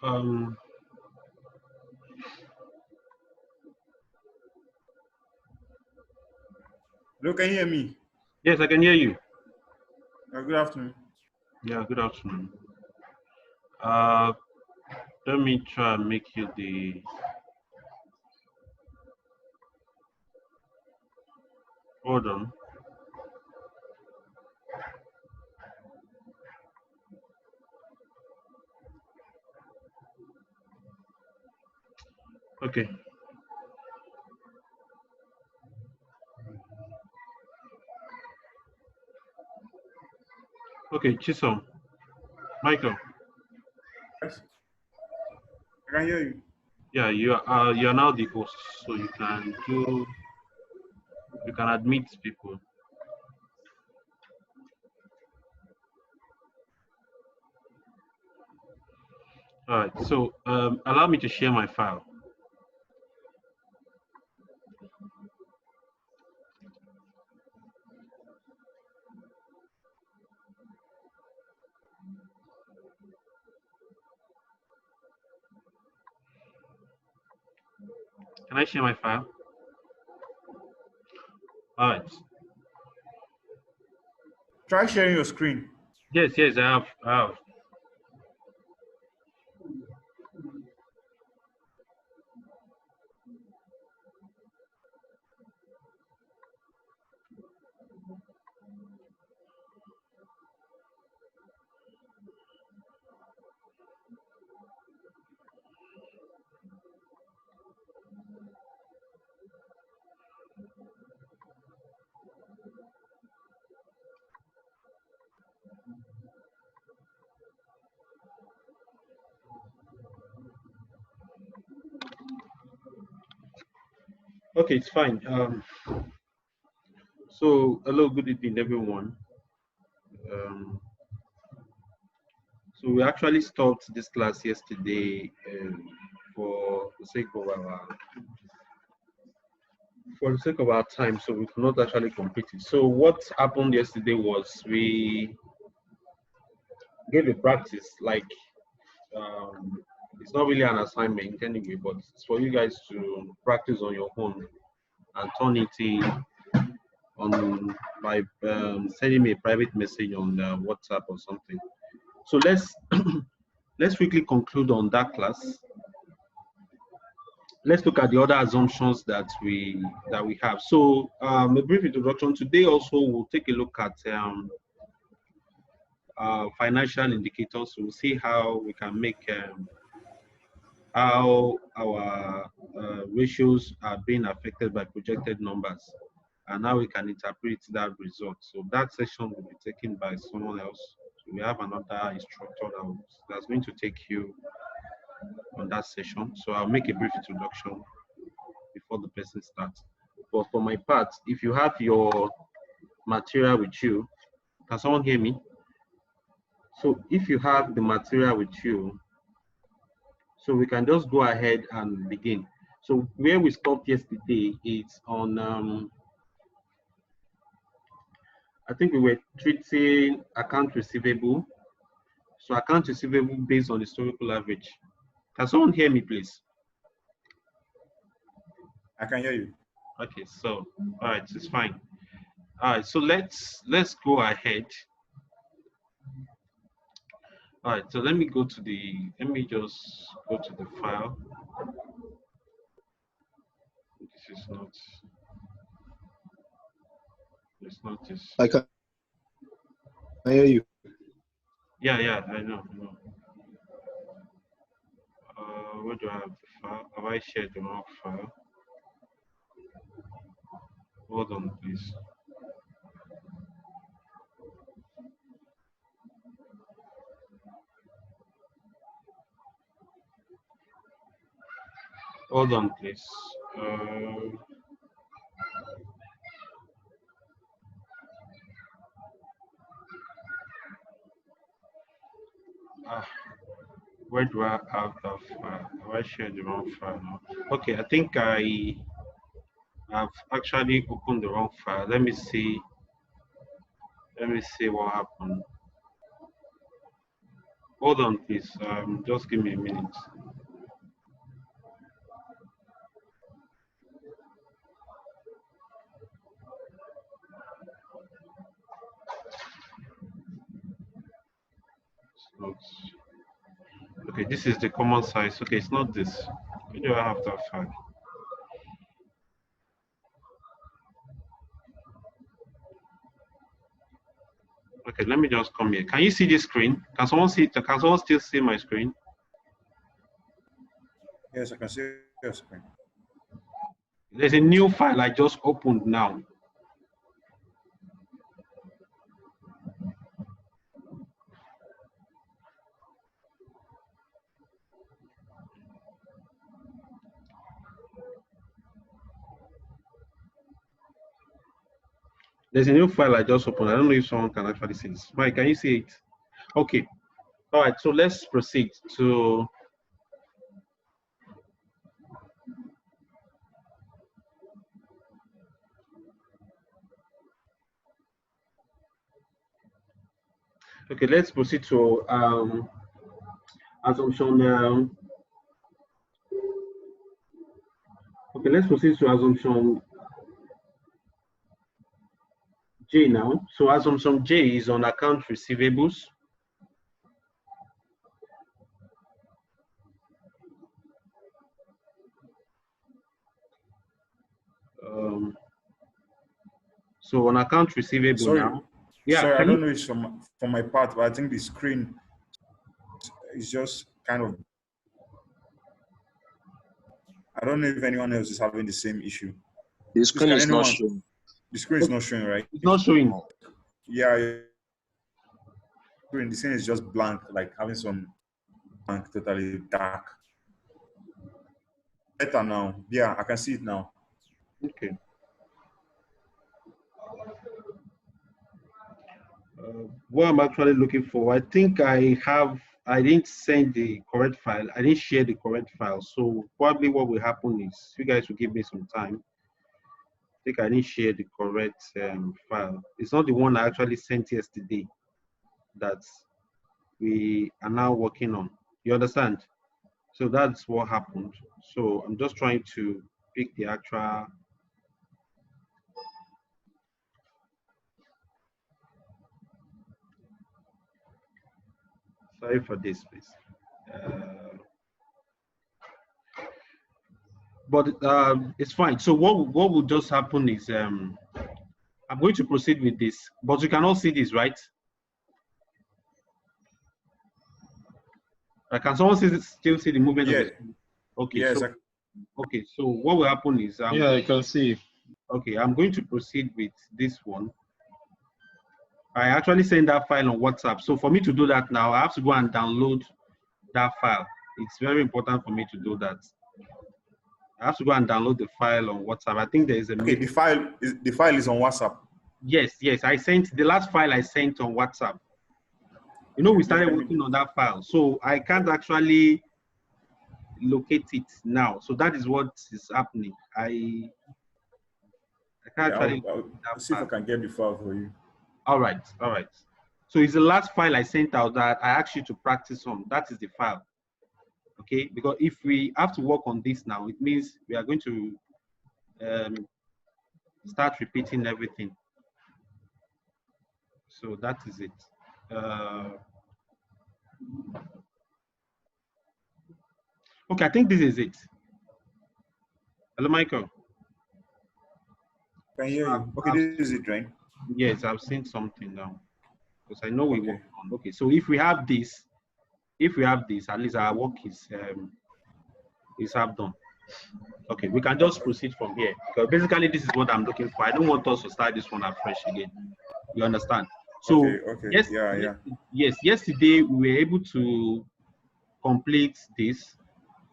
Um, Hello, can you hear me? yes, I can hear you. Good afternoon. Yeah, good afternoon. Uh, Let me try and make you the. Hold on. Okay. Okay, Chisom, Michael. Yes, I can hear you. Yeah, you are now the host, so you can admit people. All right. So allow me to share my file. Can I share my file? All right. Try sharing your screen. Yes, yes, I have. I have. Okay, it's fine. So hello, good evening, everyone. Um, so we actually stopped this class yesterday for the sake of our time, so we could not actually complete it. So what happened yesterday was we gave a practice, like it's not really an assignment anyway, but it's for you guys to practice on your own and turn it in on by sending me a private message on WhatsApp or something. So let's quickly conclude on that class. Let's look at the other assumptions that we have. So a brief introduction. Today also we'll take a look at financial indicators. We'll see how we can make how our ratios are being affected by projected numbers and how we can interpret that result. So that session will be taken by someone else. So we have another instructor that's going to take you on that session. So I'll make a brief introduction before the person starts. But for my part, if you have your material with you, can someone hear me? So if you have the material with you, so we can just go ahead and begin. So where we stopped yesterday is on, I think we were treating account receivable. So account receivable based on historical average. Can someone hear me, please? I can hear you. Okay, so all right, it's fine. All right, so let's go ahead. All right, so let me just go to the file. This is not, it's not this. I can hear you. Yeah, I know. Where do I have the file? Have I shared the wrong file? Hold on, please. Hold on, please. Ah, where do I have the file? Have I shared the wrong file now? Okay, I think I have actually opened the wrong file. Let me see. Let me see what happened. Hold on, please. Just give me a minute. It's not. Okay, this is the common size. Okay, it's not this. Where do I have that file? Okay, let me just come here. Can you see this screen? Can someone see it? Can someone still see my screen? Yes, I can see your screen. There's a new file I just opened now. There's a new file I just opened. I don't know if someone can actually see this. Mike, can you see it? Okay. All right, so let's proceed to okay, let's proceed to assumption. Okay, let's proceed to assumption J now. So assumption J is on account receivables. So on account receivable Sorry, now. Yeah, sorry, I can don't you? know it's from my part, but I think the screen is just kind of. I don't know if anyone else is having the same issue. The Please, screen can is not anyone? showing. The screen is not showing, right? It's not showing. Yeah, the screen is just blank, like having some blank, totally dark. Better now. Yeah, I can see it now. Okay. What I'm actually looking for, I think I didn't send the correct file. I didn't share the correct file. So probably what will happen is you guys will give me some time. I think I didn't share the correct file. It's not the one I actually sent yesterday that we are now working on. You understand? So that's what happened. So I'm just trying to pick the actual. Sorry for this, please. But it's fine. So what will just happen is I'm going to proceed with this, but you can all see this, right? Can someone still see the movement of Yeah. the screen? Okay, Yes. so okay, so what will happen is Yeah, I can see. okay, I'm going to proceed with this one. I actually sent that file on WhatsApp. So for me to do that now, I have to go and download that file. It's very important for me to do that. I have to go and download the file on WhatsApp. I think there is a Okay. The file is on WhatsApp. Yes. I sent the last file I sent on WhatsApp. You know, we started working on that file, so I can't actually locate it now. So that is what is happening. I can't actually I'll locate that see if I file. can get the file for you. All right. So it's the last file I sent out that I asked you to practice on. That is the file. Okay, because if we have to work on this now, it means we are going to start repeating everything. So that is it. Okay, I think this is it. Hello, Michael. Can hear you. Okay, this is it, right? Yes, I've seen something now. Because I know we Okay. work on. Okay, so if we have this, at least our work is half done. Okay, we can just proceed from here. Because basically this is what I'm looking for. I don't want us to start this one afresh again. You understand? So Okay. yes, Yeah. yes, yesterday we were able to complete this.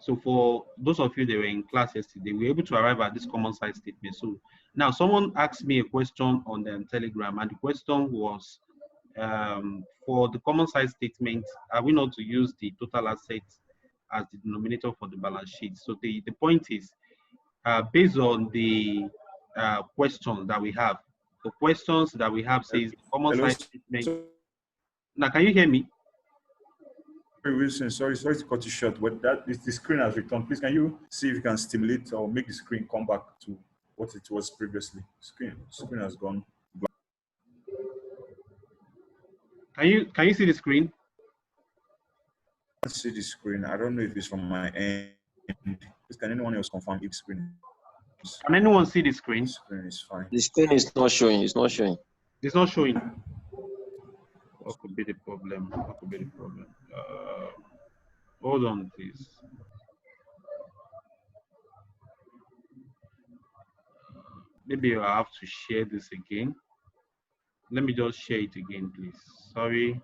So for those of you that were in class yesterday, we were able to arrive at this common size statement. So now someone asked me a question on the Telegram, and the question was, for the common size statement, are we not to use the total assets as the denominator for the balance sheet? So the point is, based on the questions that we have, the questions that we have says the common Hello. size statement. Now, can you hear me? Wilson, sorry to cut you short, but the screen has returned. Please, can you see if you can stimulate or make the screen come back to what it was previously? Screen has gone black. Can you see the screen? I can't see the screen. I don't know if it's from my end. Please, can anyone else confirm if the screen is? Can anyone see the screen? The screen is fine. The screen is not showing. It's not showing. It's not showing. What could be the problem? What could be the problem? Hold on, please. Maybe I have to share this again. Let me just share it again, please. Sorry.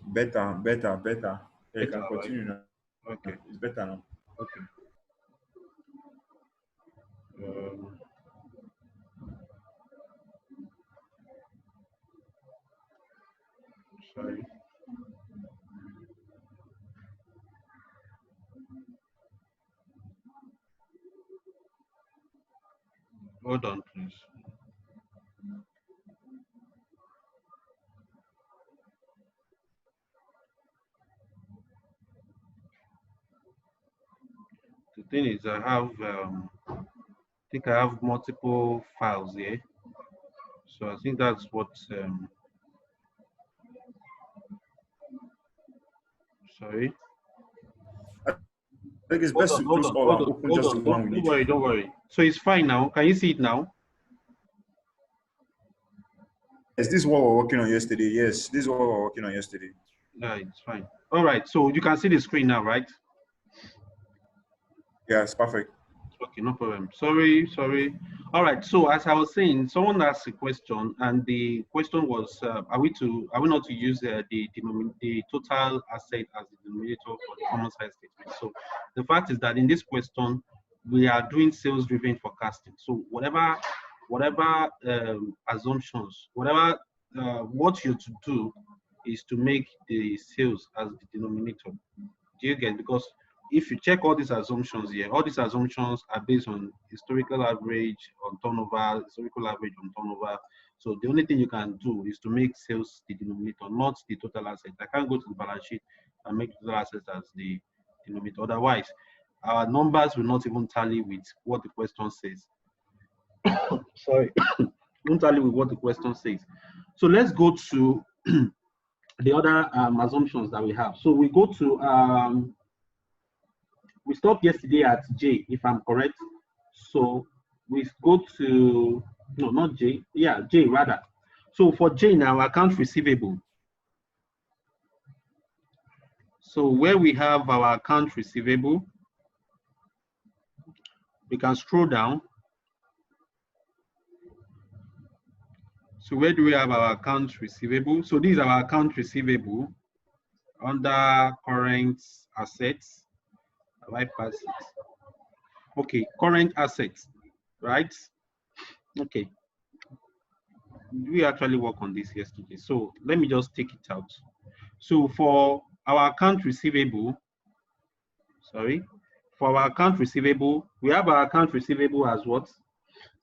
Better. Yeah, you can Better, continue now. Okay. It's better now. Okay. Sorry. Hold on, please. The thing is, I think I have multiple files here. So I think that's what, sorry. I think it's best to close all and open just the one we need. Don't worry. So it's fine now. Can you see it now? Yes, this is what we were working on yesterday. Yes, this is what we were working on yesterday. Yeah, it's fine. All right. So you can see the screen now, right? Yeah, it's perfect. Okay, no problem. Sorry. All right. So as I was saying, someone asked a question, and the question was, are we not to use the total asset as the denominator for the common size statement? So the fact is that in this question, we are doing sales-driven forecasting. So whatever assumptions, what you're to do is to make the sales as the denominator. Do you get? Because if you check all these assumptions here, all these assumptions are based on historical average on turnover, historical average on turnover. So the only thing you can do is to make sales the denominator, not the total asset. I can't go to the balance sheet and make total assets as the denominator. Otherwise, our numbers will not even tally with what the question says. Sorry, won't tally with what the question says. So let's go to the other assumptions that we have. So we go to we stopped yesterday at J, if I'm correct. So we go to, no, not J, yeah, J rather. So for J now, account receivable. So where we have our account receivable, we can scroll down. So where do we have our account receivable? So these are our account receivable under current assets. Have I passed it? Okay, current assets, right? Okay. We actually worked on this yesterday. So let me just take it out. So for our account receivable, for our account receivable, we have our account receivable as what?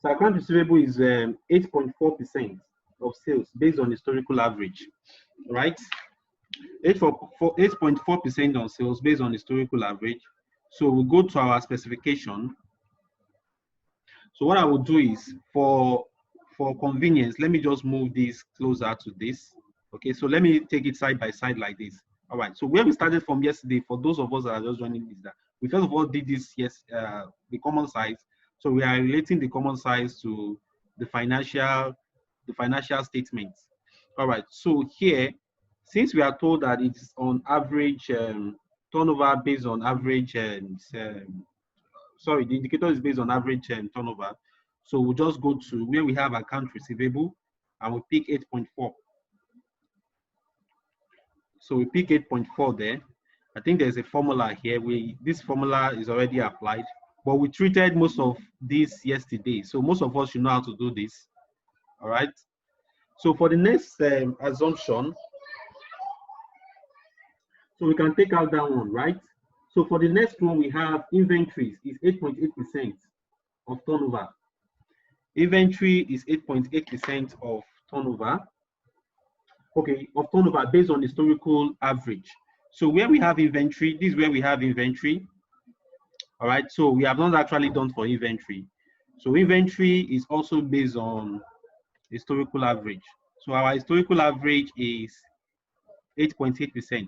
So account receivable is 8.4% of sales based on historical average, right? 8.4% on sales based on historical average. So we go to our specification. So what I will do is for convenience, let me just move this closer to this. Okay, so let me take it side by side like this. All right, so where we started from yesterday, for those of us that are just joining this, that we first of all did this, yes, the common size. So we are relating the common size to the financial statements. All right, so here, since we are told that it's on average turnover based on average, sorry, the indicator is based on average turnover. So we'll just go to where we have account receivable and we pick 8.4. So we pick 8.4 there. I think there's a formula here. This formula is already applied, but we treated most of this yesterday. So most of us should know how to do this. All right. So for the next assumption, so we can take out that one, right? So for the next one, we have inventories is 8.8% of turnover. Inventory is 8.8% of turnover. Okay, of turnover based on historical average. So where we have inventory, this is where we have inventory. All right, so we have not actually done for inventory. So inventory is also based on historical average. So our historical average is 8.8%.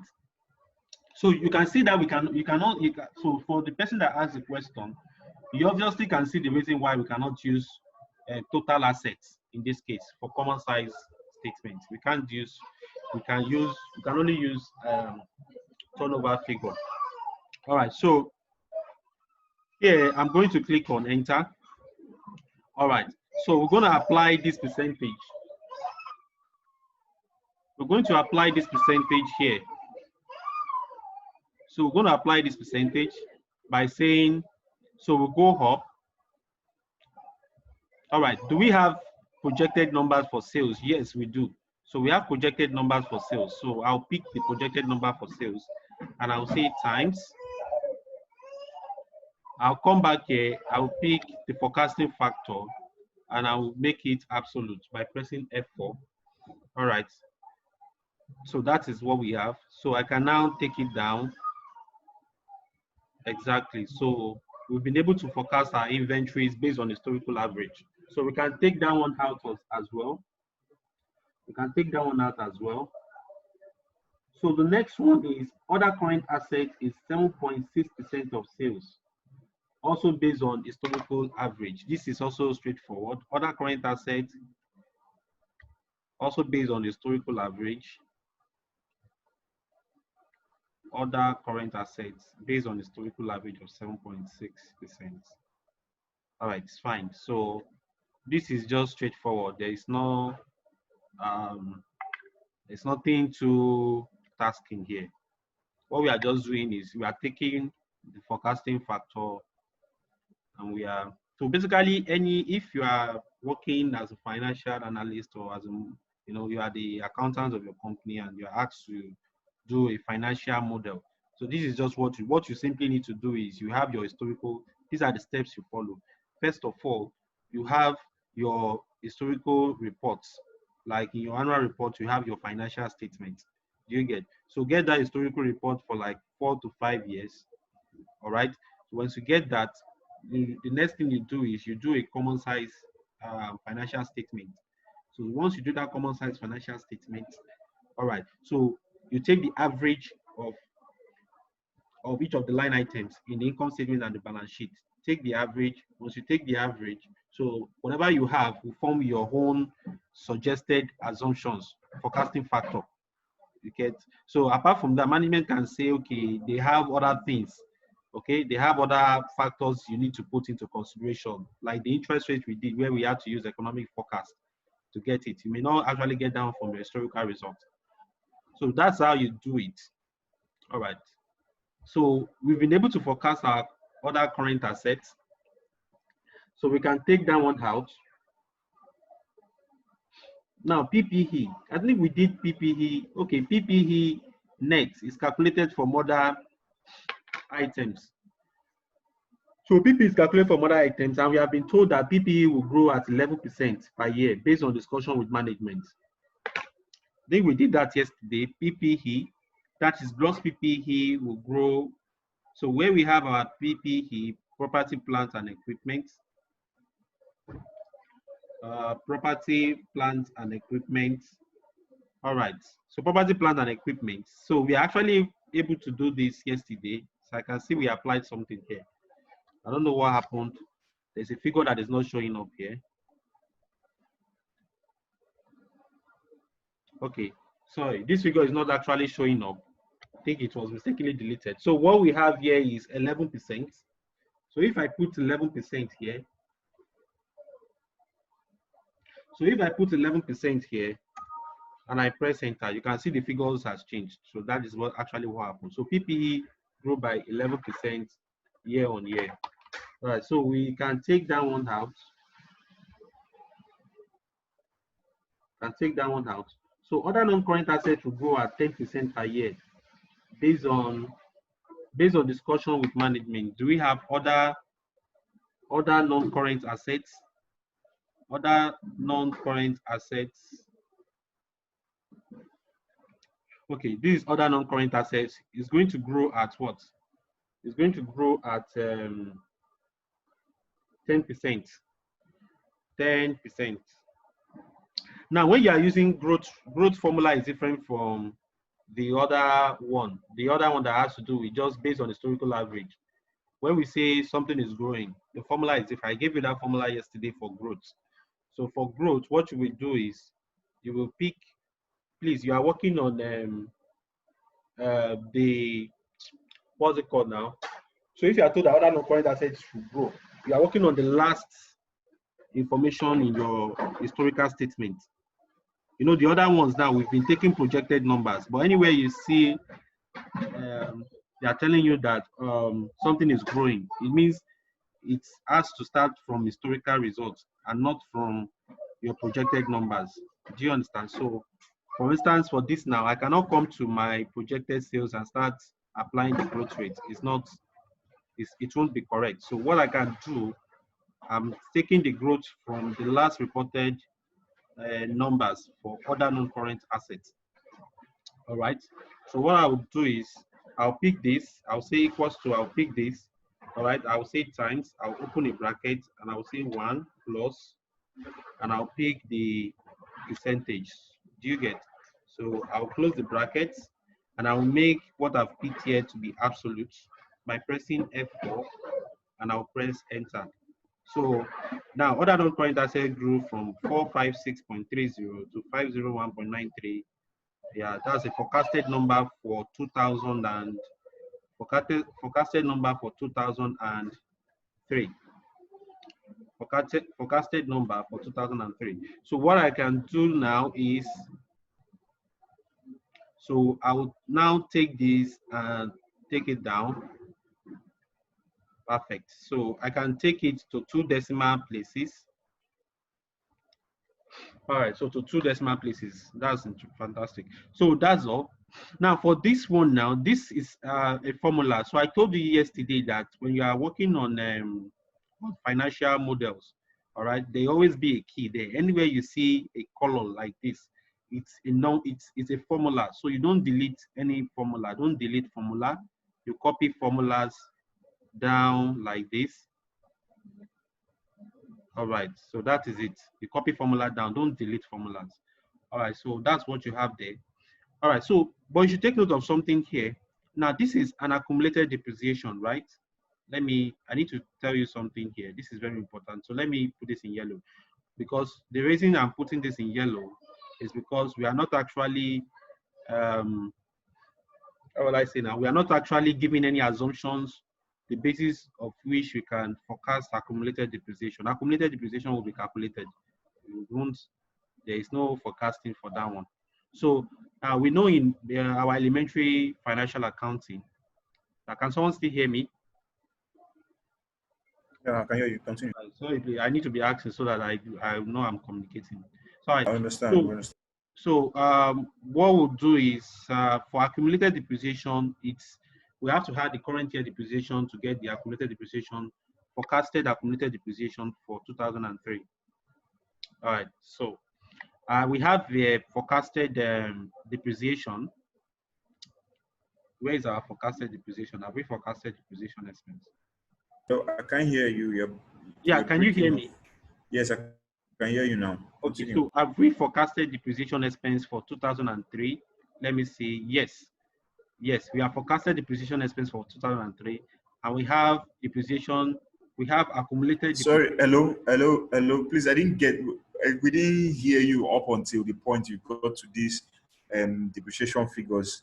So you can see that so for the person that asked the question, you obviously can see the reason why we cannot use total assets in this case for common size statements. We can only use turnover figure. All right, so here I'm going to click on enter. All right, so we're going to apply this percentage. We're going to apply this percentage here. So we're going to apply this percentage by saying, so we'll go up. All right, do we have projected numbers for sales? Yes, we do. So we have projected numbers for sales. So I'll pick the projected number for sales and I'll say times. I'll come back here, I'll pick the forecasting factor and I'll make it absolute by pressing F4. All right. So that is what we have. So I can now take it down. Exactly. So we've been able to forecast our inventories based on historical average. So we can take that one out as well. We can take that one out as well. So the next one is other current assets is 7.6% of sales. Also based on historical average. This is also straightforward. Other current assets also based on historical average. Other current assets based on historical average of 7.6%. All right, it's fine. So this is just straightforward. There is no, there's nothing too tasking here. What we are just doing is we are taking the forecasting factor and we are, so basically if you are working as a financial analyst or as a, you are the accountant of your company and you are asked to do a financial model. So this is just what you simply need to do is you have your historical, these are the steps you follow. First of all, you have your historical reports. Like in your annual report, you have your financial statement. Do you get? So get that historical report for like 4 to 5 years. All right. So once you get that, the next thing you do is you do a common size financial statement. So once you do that common size financial statement, all right. So you take the average of each of the line items in the income statement and the balance sheet. Take the average. Once you take the average, so whatever you have will form your own suggested assumptions, forecasting factor. You get, so apart from that, management can say, okay, they have other things. Okay, they have other factors you need to put into consideration, like the interest rate we did where we had to use economic forecast to get it. You may not actually get down from the historical result. So that's how you do it. All right. So we've been able to forecast our other current assets. So we can take that one out. Now PPE, I think we did PPE. Okay, PPE net is calculated from other items. So PPE is calculated from other items and we have been told that PPE will grow at 11% per year based on discussion with management. I think we did that yesterday. PPE, that is gross PPE will grow. So where we have our PPE, property, plant, and equipment. Property, plant, and equipment. All right. So property, plant, and equipment. So we are actually able to do this yesterday. So I can see we applied something here. I don't know what happened. There's a figure that is not showing up here. Okay. Sorry, this figure is not actually showing up. I think it was mistakenly deleted. So what we have here is 11%. So if I put 11% here, so if I put 11% here, and I press enter, you can see the figures has changed. So that is what actually what happened. So PPE grew by 11% year on year. All right, so we can take that one out. So other non-current assets will grow at 10% per year based on discussion with management. Do we have other non-current assets? Other non-current assets. Okay, this is other non-current assets. It's going to grow at what? It's going to grow at 10%. 10%. Now, when you are using growth formula is different from the other one. The other one that has to do with just based on historical average. When we say something is growing, the formula is if I gave you that formula yesterday for growth. So for growth, what you will do is you will pick, please, you are working on the, what's it called now? So if you are told that other non-current assets should grow, you are working on the last information in your historical statement. You know, the other ones now, we've been taking projected numbers, but anywhere you see they are telling you that something is growing, it means it has to start from historical results and not from your projected numbers. Do you understand? So for instance, for this now, I cannot come to my projected sales and start applying the growth rate. It won't be correct. So what I can do, I'm taking the growth from the last reported numbers for other non-current assets. All right. So what I will do is I'll pick this. I'll say equals to. I'll pick this. All right. I'll say times. I'll open a bracket and I'll say 1 plus, and I'll pick the percentage. Do you get? So I'll close the brackets and I'll make what I've picked here to be absolute by pressing F4 and I'll press enter. So now other non-current asset grew from 456.30 to 501.93. Yeah, that's a forecasted number for 2000 and forecasted number for 2003. Forecasted number for 2003. So what I can do now is, so I will now take this and take it down. Perfect. So I can take it to 2 decimal places. All right, so to 2 decimal places. That's fantastic. So that's all. Now for this one now, this is a formula. So I told you yesterday that when you are working on financial models, all right, they always be a key there. Anywhere you see a color like this, it's a formula. So you don't delete any formula. Don't delete formula. You copy formulas down like this. All right, so that is it. You copy formula down, don't delete formulas. All right, so that's what you have there. All right, so, but you should take note of something here. Now, this is an accumulated depreciation, right? I need to tell you something here. This is very important. So let me put this in yellow, because the reason I'm putting this in yellow is because we are not actually, how will I say now? We are not actually giving any assumptions the basis of which we can forecast accumulated depreciation. Accumulated depreciation will be calculated. There is no forecasting for that one. So we know in our elementary financial accounting, can someone still hear me? Yeah, I can hear you. Continue. Sorry, I need to be asking so that I know I'm communicating. So I understand. So what we'll do is for accumulated depreciation, we have to have the current year depreciation to get the accumulated depreciation, forecasted accumulated depreciation for 2003. All right, so we have the forecasted depreciation. Where is our forecasted depreciation? Have we forecasted depreciation expense? So I can't hear you. Yeah, can you hear me? Yes, I can hear you now. Okay, Continue. so have we forecasted depreciation expense for 2003? Let me see. Yes. Yes, we have forecasted depreciation expense for 2003, and we have depreciation. We have accumulated. Sorry, hello. Please, we didn't hear you up until the point you got to these depreciation figures.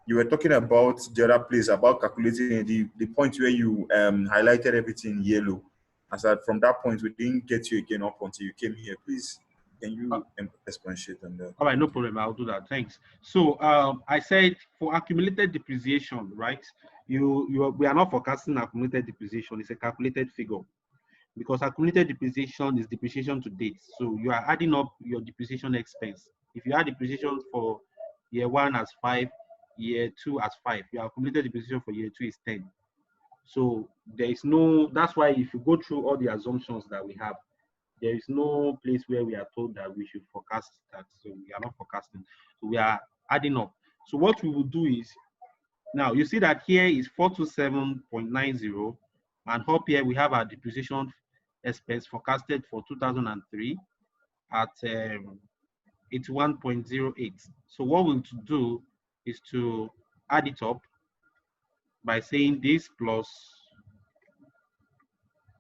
You were talking about the other place about calculating the point where you highlighted everything in yellow. As that from that point, we didn't get you again up until you came here. Please Can you expatiate on that? All right, no problem. I'll do that. Thanks. So I said for accumulated depreciation, right? We are not forecasting accumulated depreciation. It's a calculated figure because accumulated depreciation is depreciation to date. So you are adding up your depreciation expense. If you add depreciation for year 1 as 5, year 2 as 5, your accumulated depreciation for year 2 is 10. So there is no. That's why if you go through all the assumptions that we have, there is no place where we are told that we should forecast that. So we are not forecasting. So we are adding up. So what we will do is, now you see that here is 427.90, and up here we have our depreciation expense forecasted for 2003 at 81.08. So what we'll do is to add it up by saying this plus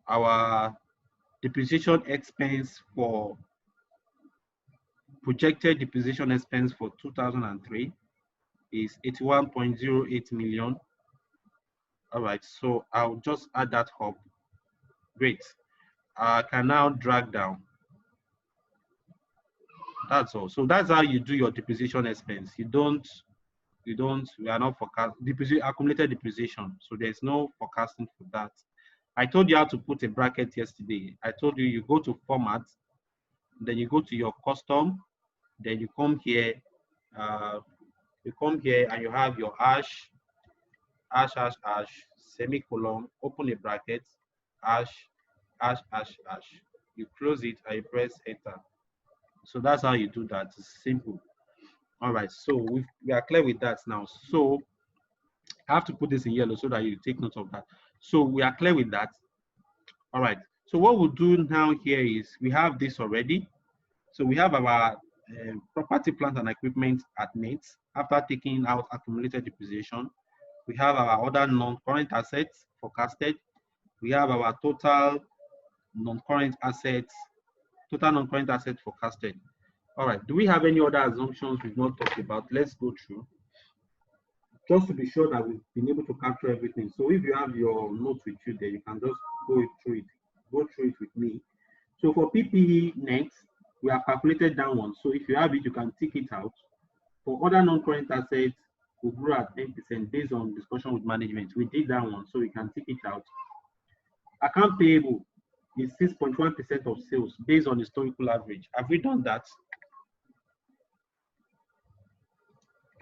our depreciation expense for projected depreciation expense for 2003 is 81.08 million. All right, so I'll just add that up. Great. I can now drag down. That's all. So that's how you do your depreciation expense. We are not forecast accumulated depreciation. So there's no forecasting for that. I told you how to put a bracket yesterday. I told you go to format, then you go to your custom, then you come here, and you have your hash, semicolon, open a bracket, hash. You close it and you press enter. So that's how you do that. It's simple. All right, so we are clear with that now. So I have to put this in yellow so that you take note of that. So we are clear with that. All right, so what we'll do now here is we have this already. So we have our property, plant, and equipment at net after taking out accumulated depreciation. We have our other non-current assets forecasted. We have our total non-current assets forecasted. All right, do we have any other assumptions we've not talked about? Let's go through, just to be sure that we've been able to capture everything. So if you have your notes with you there, you can just go through it with me. So for PPE next, we have calculated that one. So if you have it, you can tick it out. For other non-current assets, we grew at 10% based on discussion with management. We did that one, so we can tick it out. Account payable is 6.1% of sales based on historical average. Have we done that?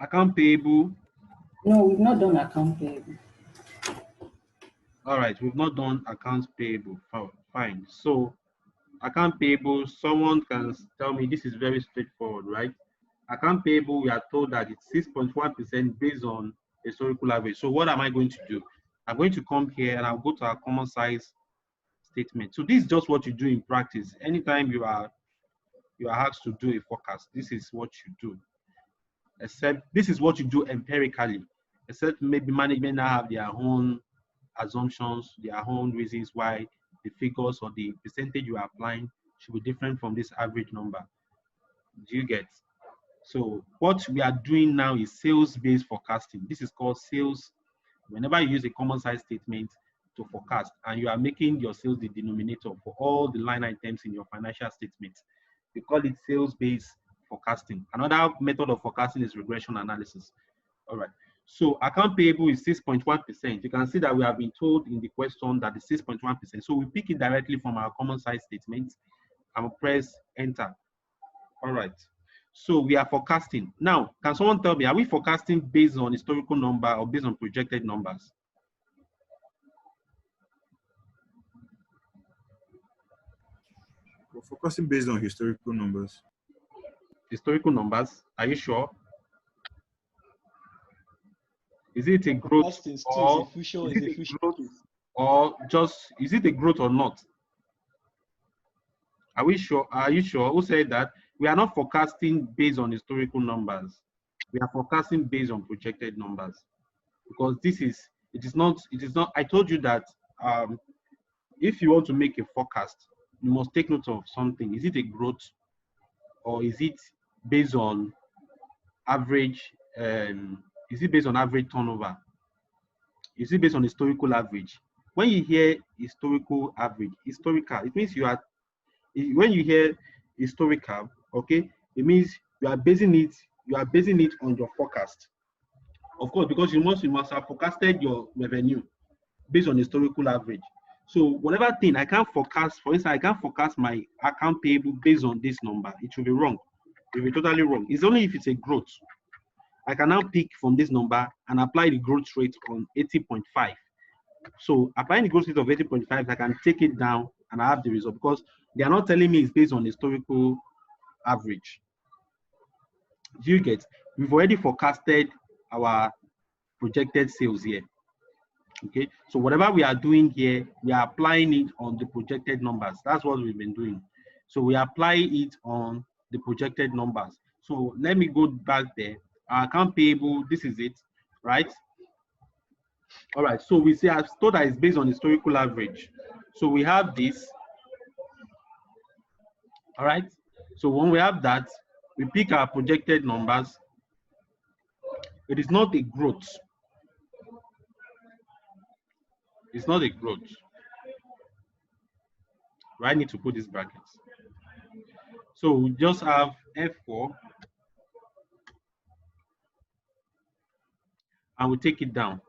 Account payable. No, we've not done account payable. All right, we've not done accounts payable. Oh, fine. So account payable, someone can tell me this is very straightforward, right? Account payable, we are told that it's 6.1% based on historical average. So what am I going to do? I'm going to come here and I'll go to our common size statement. So this is just what you do in practice. Anytime you are asked to do a forecast, this is what you do. Except this is what you do empirically. Except maybe management now have their own assumptions, their own reasons why the figures or the percentage you are applying should be different from this average number. Do you get? So what we are doing now is sales-based forecasting. This is called sales. Whenever you use a common size statement to forecast and you are making your sales the denominator for all the line items in your financial statement, we call it sales-based forecasting. Another method of forecasting is regression analysis. All right. So account payable is 6.1%. You can see that we have been told in the question that it's 6.1%. So we pick it directly from our common size statement and press enter. All right. So we are forecasting. Now, can someone tell me, are we forecasting based on historical number or based on projected numbers? We're focusing based on historical numbers. Historical numbers, are you sure? Is it a growth or is it a growth or just, is it a growth or not? Are we sure? Are you sure? Who said that? We are not forecasting based on historical numbers. We are forecasting based on projected numbers. Because it is not, I told you that if you want to make a forecast, you must take note of something. Is it a growth or is it based on average, is it based on average turnover? Is it based on historical average? When you hear historical average, historical, it means you are, when you hear historical, okay, it means you are basing it on your forecast. Of course, because you must have forecasted your revenue based on historical average. So whatever thing I can't forecast, for instance, I can't forecast my account payable based on this number. It will be wrong. It will be totally wrong. It's only if it's a growth. I can now pick from this number and apply the growth rate on 80.5. So applying the growth rate of 80.5, I can take it down and I have the result because they are not telling me it's based on historical average. Do you get? We've already forecasted our projected sales here. Okay, so whatever we are doing here, we are applying it on the projected numbers. That's what we've been doing. So we apply it on the projected numbers. So let me go back there. Our account payable, this is it, right? All right, so we say I've thought that it's based on historical average. So we have this. All right, so when we have that, we pick our projected numbers. It is not a growth. It's not a growth. Right, I need to put these brackets. So we just have F4 and we take it down.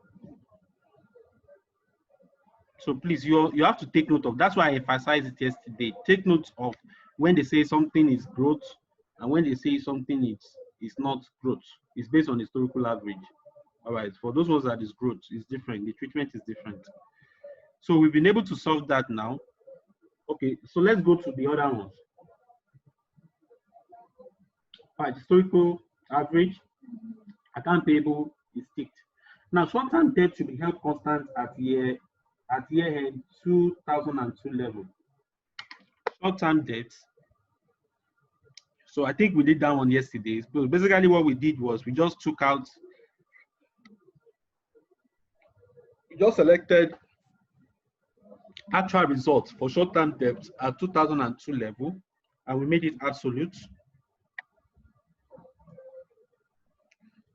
So please, you have to take note of, that's why I emphasized it yesterday. Take note of when they say something is growth and when they say something is not growth. It's based on historical average. All right, for those ones that is growth, it's different. The treatment is different. So we've been able to solve that now. Okay, so let's go to the other ones. All right, historical average, account payable is ticked. Now, short-term debt should be held constant at year end 2002 level. Short-term debt. So I think we did that one yesterday. So basically what we did was we just took out, we just selected actual results for short-term debt at 2002 level and we made it absolute.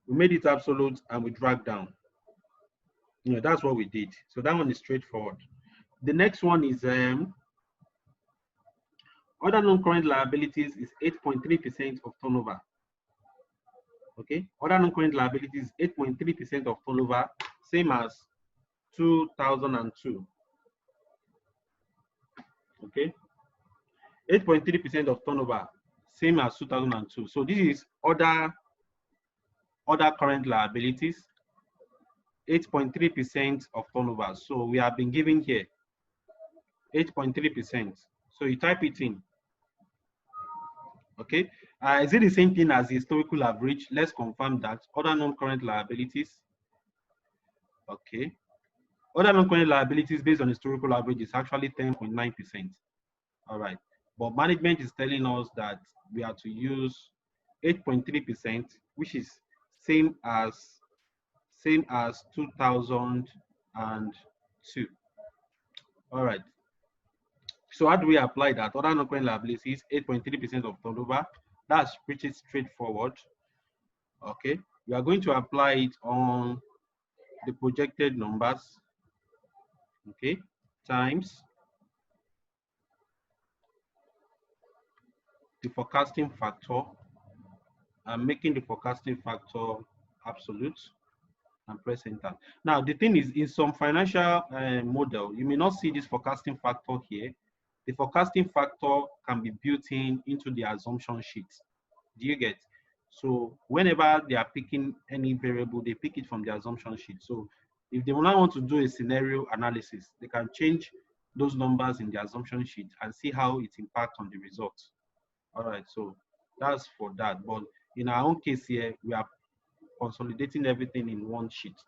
We made it absolute and we dragged down. You know, that's what we did. So that one is straightforward. The next one is other non-current liabilities is 8.3% of turnover. Okay, other non-current liabilities 8.3% of turnover, same as 2002. Okay, 8.3% of turnover, same as 2002. So this is other current liabilities, 8.3% of turnover. So we have been given here 8.3%. So you type it in. Okay, is it the same thing as the historical average? Let's confirm that. Other non-current liabilities. Okay, other non-current liabilities based on historical average is actually 10.9%. All right, but management is telling us that we are to use 8.3%, which is same as 2002. All right. So how do we apply that? Other non-current liabilities, 8.3% of turnover. That's pretty straightforward. Okay. We are going to apply it on the projected numbers. Okay. Times the forecasting factor. I'm making the forecasting factor absolute and press enter. Now, the thing is, in some financial model, you may not see this forecasting factor here. The forecasting factor can be built into the assumption sheet. Do you get? So whenever they are picking any variable, they pick it from the assumption sheet. So if they now want to do a scenario analysis, they can change those numbers in the assumption sheet and see how it impacts on the results. All right, so that's for that. But in our own case here, we are consolidating everything in one sheet.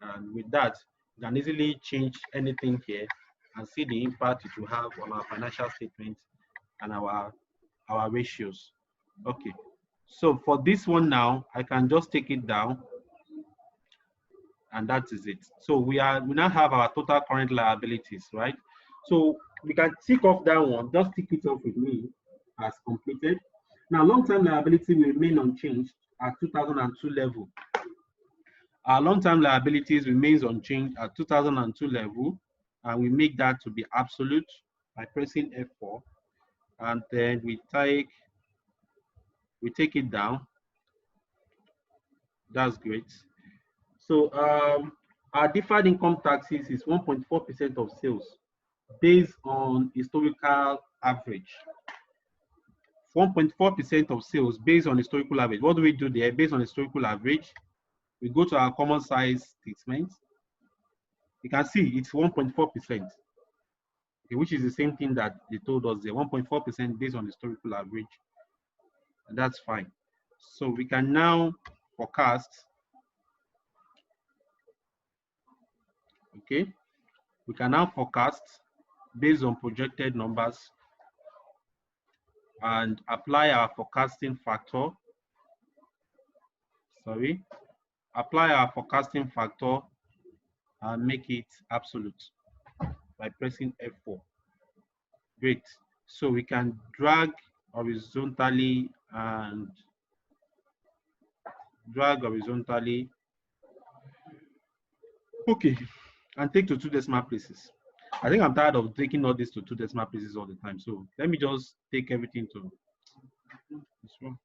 And with that, you can easily change anything here and see the impact it will have on our financial statements and our ratios. Okay, so for this one now, I can just take it down and that is it. So we now have our total current liabilities, right? So we can tick off that one, just tick it off with me as completed. Now long-term liability will remain unchanged at 2002 level. Our long-term liabilities remains unchanged at 2002 level, and we make that to be absolute by pressing F4. and then we take it down. That's great. So our deferred income taxes is 1.4% of sales based on historical average. 1.4% of sales based on historical average. What do we do there? Based on historical average, we go to our common size statement. You can see it's 1.4%, okay, which is the same thing that they told us there, 1.4% based on historical average. And that's fine. So we can now forecast, okay? We can now forecast based on projected numbers and apply our forecasting factor. Sorry, apply our forecasting factor and make it absolute by pressing F4. Great. So we can drag horizontally and drag horizontally. Okay, and take to 2 decimal places. I think I'm tired of taking all this to 2 decimal places all the time. So let me just take everything to this one.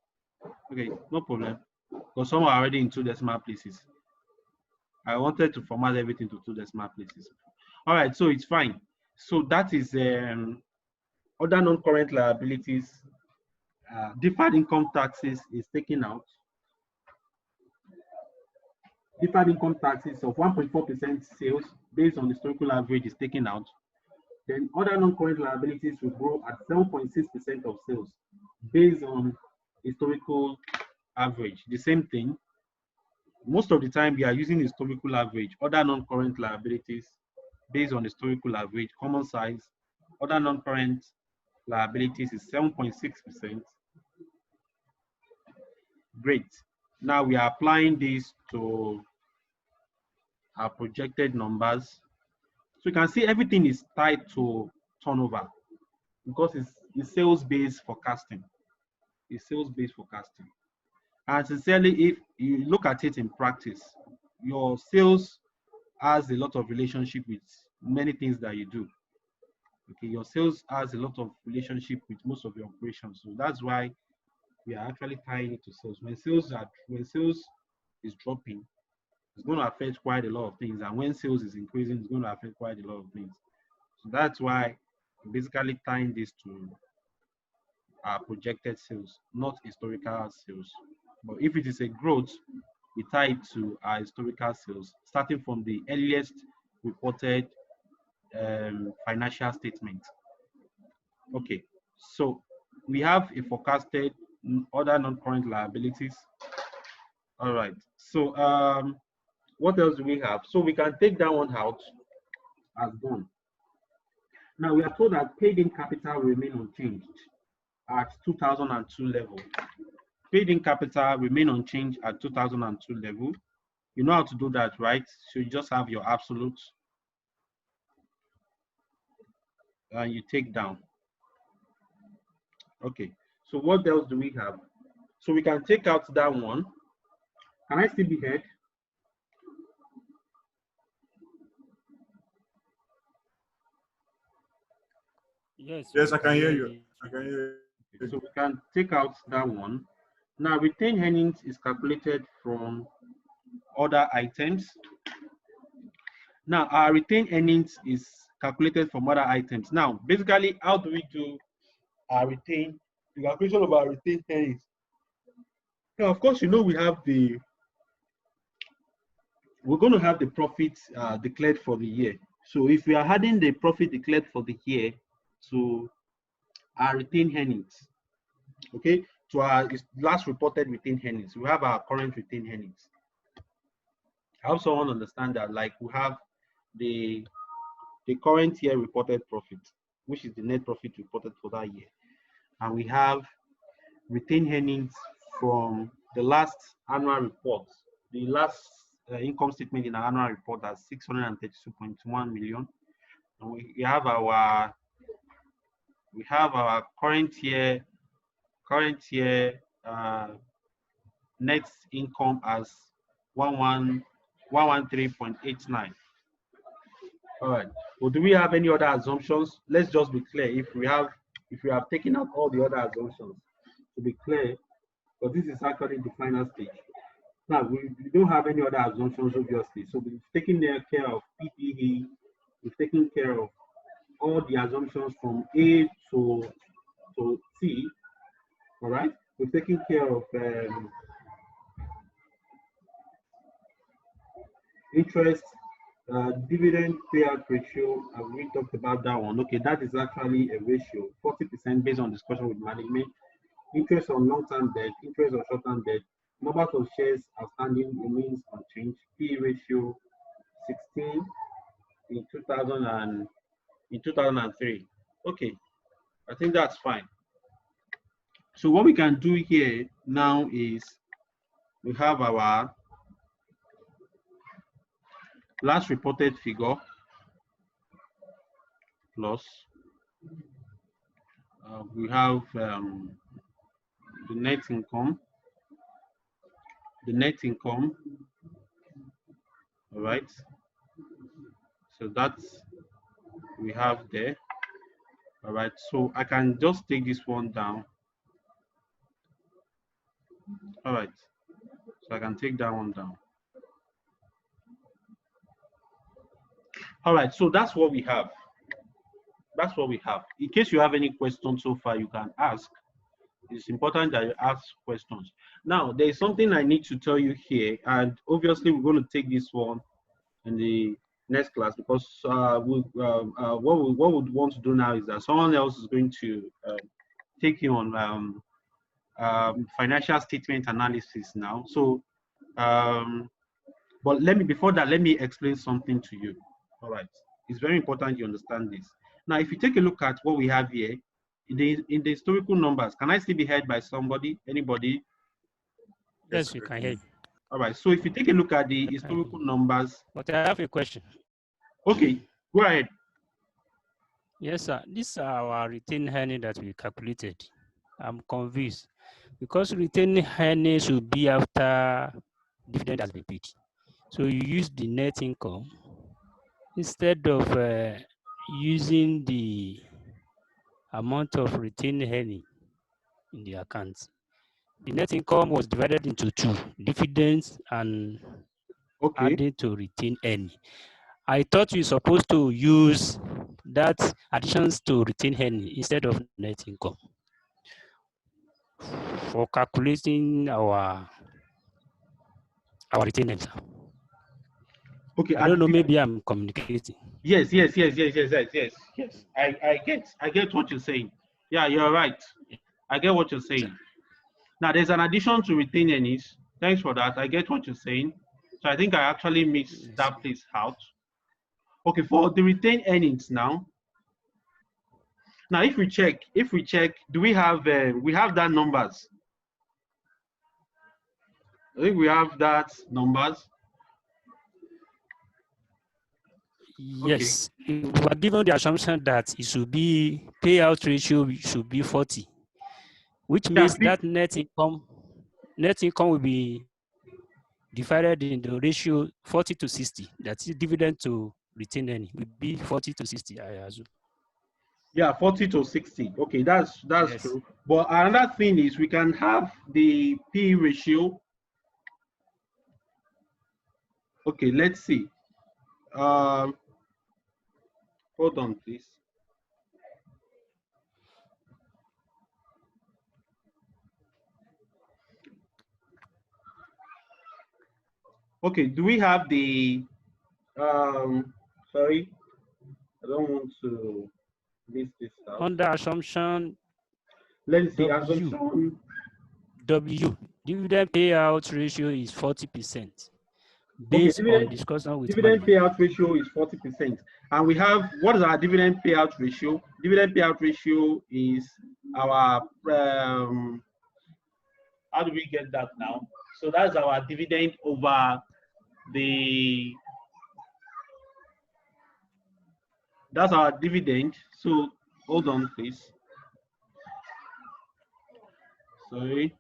Okay, no problem. Because some are already in 2 decimal places. I wanted to format everything to 2 decimal places. All right, so it's fine. So that is other non-current liabilities. Deferred income taxes is taken out. Deferred income taxes of 1.4% sales based on historical average is taken out. Then other non-current liabilities will grow at 7.6% of sales based on historical average. The same thing. Most of the time, we are using historical average. Other non-current liabilities based on historical average, common size. Other non-current liabilities is 7.6%. Great. Now we are applying this to our projected numbers. So you can see everything is tied to turnover because it's sales-based forecasting. It's sales-based forecasting. And sincerely, if you look at it in practice, your sales has a lot of relationship with many things that you do. Okay, your sales has a lot of relationship with most of your operations. So that's why we are actually tying it to sales. When sales is dropping, it's going to affect quite a lot of things. And when sales is increasing, it's going to affect quite a lot of things. So that's why I'm basically tying this to our projected sales, not historical sales. But if it is a growth, we tie it to our historical sales, starting from the earliest reported financial statement. Okay, so we have a forecasted other non-current liabilities. All right, so what else do we have? So we can take that one out as done. Now we are told that paid-in capital will remain unchanged at 2002 level. Paid-in capital remain unchanged at 2002 level. You know how to do that, right? So you just have your absolute and you take down. Okay, so what else do we have? So we can take out that one. Can I still be heard? Yes. Yes, I can hear you. I can hear you. So we can take out that one. Now retained earnings is calculated from other items. Now our retained earnings is calculated from other items. Now basically, how do we do the calculation of our retained earnings? Now of course, you know we're going to have the profit declared for the year. So if we are adding the profit declared for the year to our retained earnings, okay, to our last reported retained earnings, we have our current retained earnings. I hope someone understand that, like we have the current year reported profit, which is the net profit reported for that year. And we have retained earnings from the last annual report, the last income statement in our annual report, that's 632.1 million. And we have our current year net income as 113.89. All right. Well, do we have any other assumptions? Let's just be clear. If we have if you have taken out all the other assumptions, to be clear, but this is actually the final stage. Now, we don't have any other assumptions, obviously. So we've taken care of PPE, we've taken care of all the assumptions from A to T, all right? We've taken care of interest, dividend payout ratio, and we talked about that one. Okay, that is actually a ratio, 40% based on discussion with management. Interest on long-term debt, interest on short-term debt, numbers of shares outstanding remains unchanged. P ratio 16 in 2003. Okay, I think that's fine. So what we can do here now is we have our last reported figure plus we have the net income, all right? So that's we have there, all right? So I can just take this one down, all right? So I can take that one down. All right, so that's what we have. That's what we have. In case you have any questions so far, you can ask. It's important that you ask questions. Now, there is something I need to tell you here, and obviously we're going to take this one in the next class because what we want to do now is that someone else is going to take you on financial statement analysis now. So, but before that, let me explain something to you. All right, it's very important you understand this. Now, if you take a look at what we have here, in the historical numbers, can I still be heard by somebody, anybody? Yes, we can hear you. All right, so if you take a look at the historical numbers. But I have a question. Okay, go ahead. Yes, sir. These are our retained earnings that we calculated. I'm confused because retained earnings should be after dividend has been paid. So you use the net income instead of using the amount of retained earning in the account. The net income was divided into two, dividends and added to retained earning. I thought you're supposed to use that additions to retained earning instead of net income for calculating our retained earnings. Okay, I don't know, maybe I'm communicating. Yes. I get what you're saying. Yeah, you're right. I get what you're saying. Now there's an addition to retained earnings. Thanks for that. I get what you're saying. So I think I actually missed that place out. Okay, for the retained earnings now. Now, if we check, do we have that numbers? I think we have that numbers. Yes, we are given the assumption that it should be payout ratio should be 40, which means that net income will be divided in the ratio 40 to 60. That is dividend to retained earning will be 40 to 60, I assume. Yeah, 40 to 60. Okay, that's yes. True. But another thing is we can have the P ratio. Okay, let's see. Hold on, please. Okay, do we have the sorry, I don't want to miss this out. Under assumption, let's see, assumption W, dividend payout ratio is 40%. Based on discussion with dividend payout ratio is 40%. And we have, what is our dividend payout ratio? Dividend payout ratio is our, how do we get that now? So that's our dividend over that's our dividend. So hold on, please. Sorry.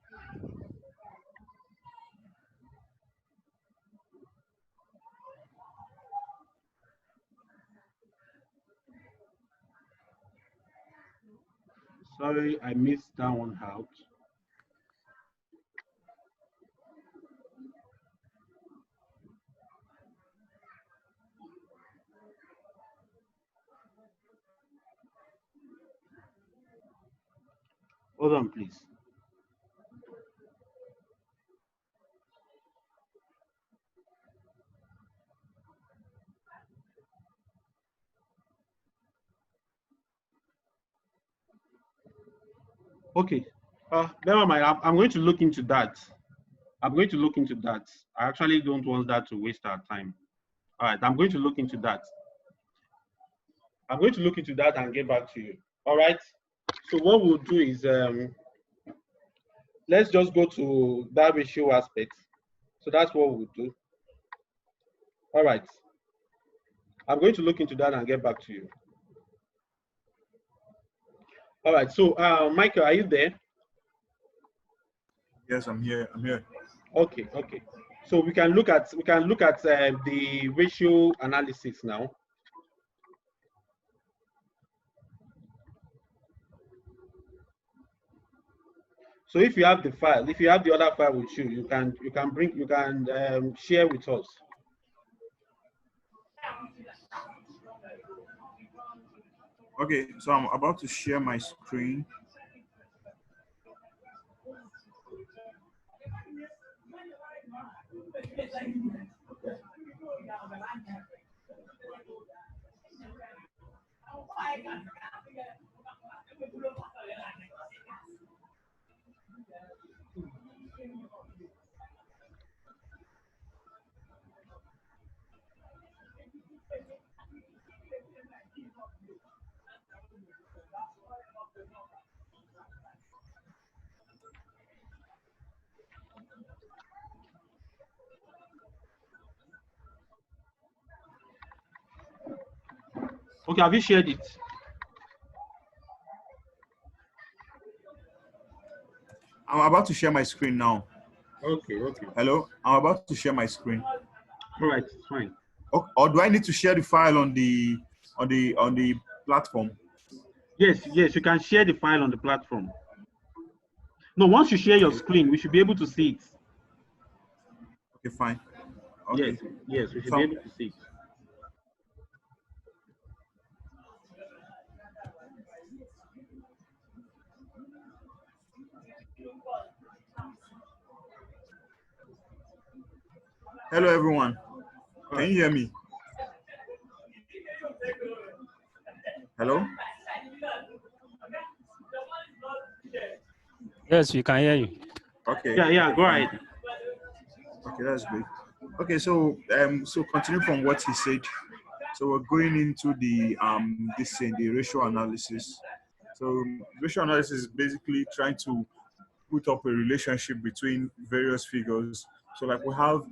Sorry, I missed that one out. Hold on, please. Okay. Never mind. I'm going to look into that. I'm going to look into that. I actually don't want that to waste our time. All right. I'm going to look into that. I'm going to look into that and get back to you. All right. So what we'll do is let's just go to that ratio aspect. So that's what we'll do. All right. I'm going to look into that and get back to you. All right. So Michael, are you there? Yes, I'm here. I'm here. Okay. Okay. So we can look at the ratio analysis now. So if you have the file, if you have the other file with you, you can share with us. Okay, so I'm about to share my screen. Okay, have you shared it? I'm about to share my screen now. Okay, okay. Hello, I'm about to share my screen. All right, it's fine. Or do I need to share the file on the platform? Yes, yes, you can share the file on the platform. No, once you share your Okay, screen, we should be able to see it. okay, fine. Yes, Okay. yes, we should So be able to see it. hello everyone. All Can right. you hear me? Hello? Yes, we can hear you. Okay, Yeah, yeah, okay, go fine. ahead. Okay, that's great. Okay, so continue from what he said. So we're going into the this thing, the ratio analysis. So ratio analysis is basically trying to put up a relationship between various figures. So like we have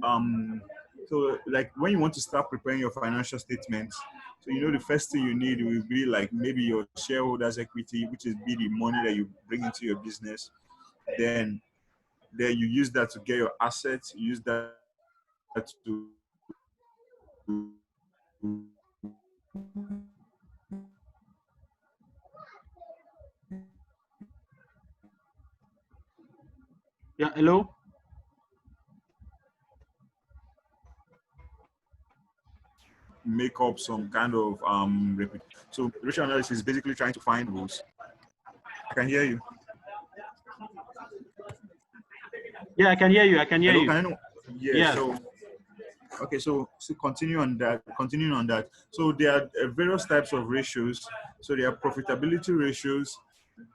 so like when you want to start preparing your financial statements, so you know the first thing you need will be like maybe your shareholders equity, which is be the money that you bring into your business. Then you use that to get your assets, you use that to Yeah, hello? make up some kind of so ratio analysis is basically trying to find rules. I can hear you. Yeah, I can hear you. I can hear Hello, you. can anyone? Yeah, Yeah. so okay, so continue on that. Continuing on that. So there are various types of ratios. So there are profitability ratios.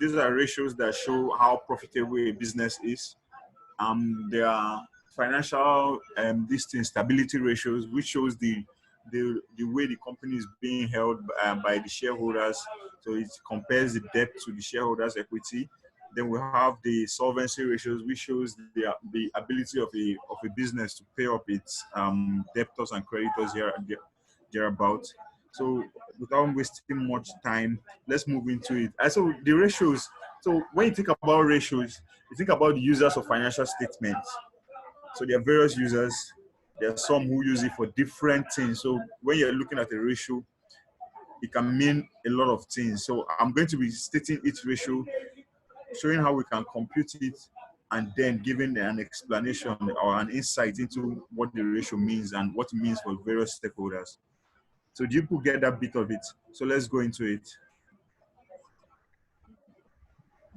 These are ratios that show how profitable a business is. There are financial this thing, stability ratios, which shows the way the company is being held by the shareholders. So it compares the debt to the shareholders' equity. Then we have the solvency ratios, which shows the ability of a business to pay up its debtors and creditors here and thereabout. So without wasting much time, let's move into it. So the ratios. So when you think about ratios, you think about the users of financial statements. So there are various users. There are some who use it for different things. So when you're looking at a ratio, it can mean a lot of things. So I'm going to be stating each ratio, showing how we can compute it, and then giving an explanation or an insight into what the ratio means and what it means for various stakeholders. So do you people get that bit of it? So let's go into it.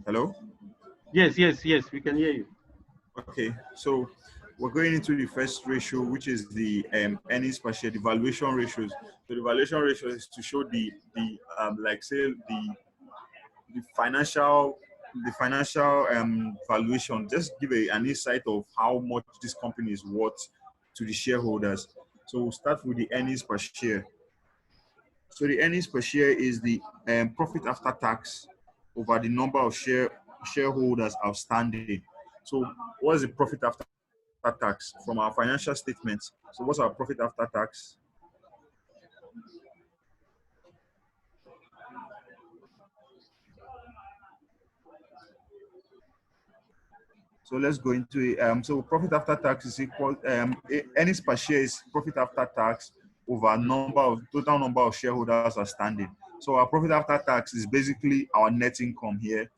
Hello? Yes, yes, yes, we can hear you. Okay, so we're going into the first ratio, which is the earnings per share, the valuation ratios. So the valuation ratio is to show the like say the financial valuation. Just give an insight of how much this company is worth to the shareholders. So we'll start with the earnings per share. So the earnings per share is the profit after tax over the number of shareholders outstanding. So what is the profit after tax from our financial statements? So what's our profit after tax? So let's go into it. So profit after tax is equal, earnings per share is profit after tax over total number of shareholders outstanding. So our profit after tax is basically our net income here.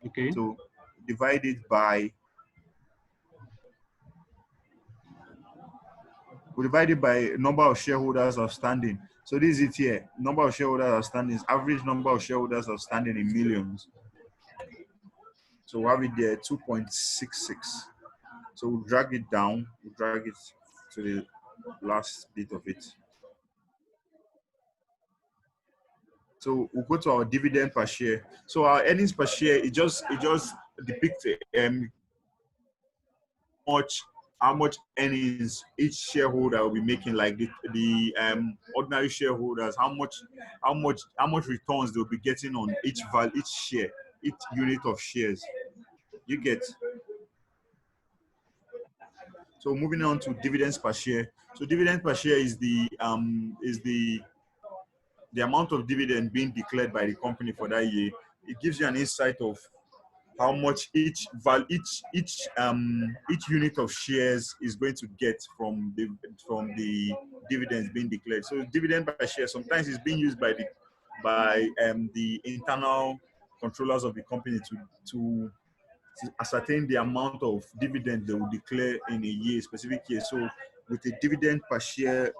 Okay. So divided by, we divide it by number of shareholders outstanding. So this is it here. Number of shareholders outstanding is average number of shareholders outstanding in millions. So we have it there, 2.66. So we'll drag it down, we'll drag it to the last bit of it. So we'll go to our dividend per share. So our earnings per share, it just depicts how much earnings each shareholder will be making, like the ordinary shareholders, how much returns they'll be getting on each share, each unit of shares. You get. So moving on to dividends per share. So dividend per share is the amount of dividend being declared by the company for that year. It gives you an insight of how much each unit of shares is going to get from the dividends being declared. So dividend per share sometimes is being used by the internal controllers of the company to ascertain the amount of dividend they will declare in a year, specific year. So with the dividend per share,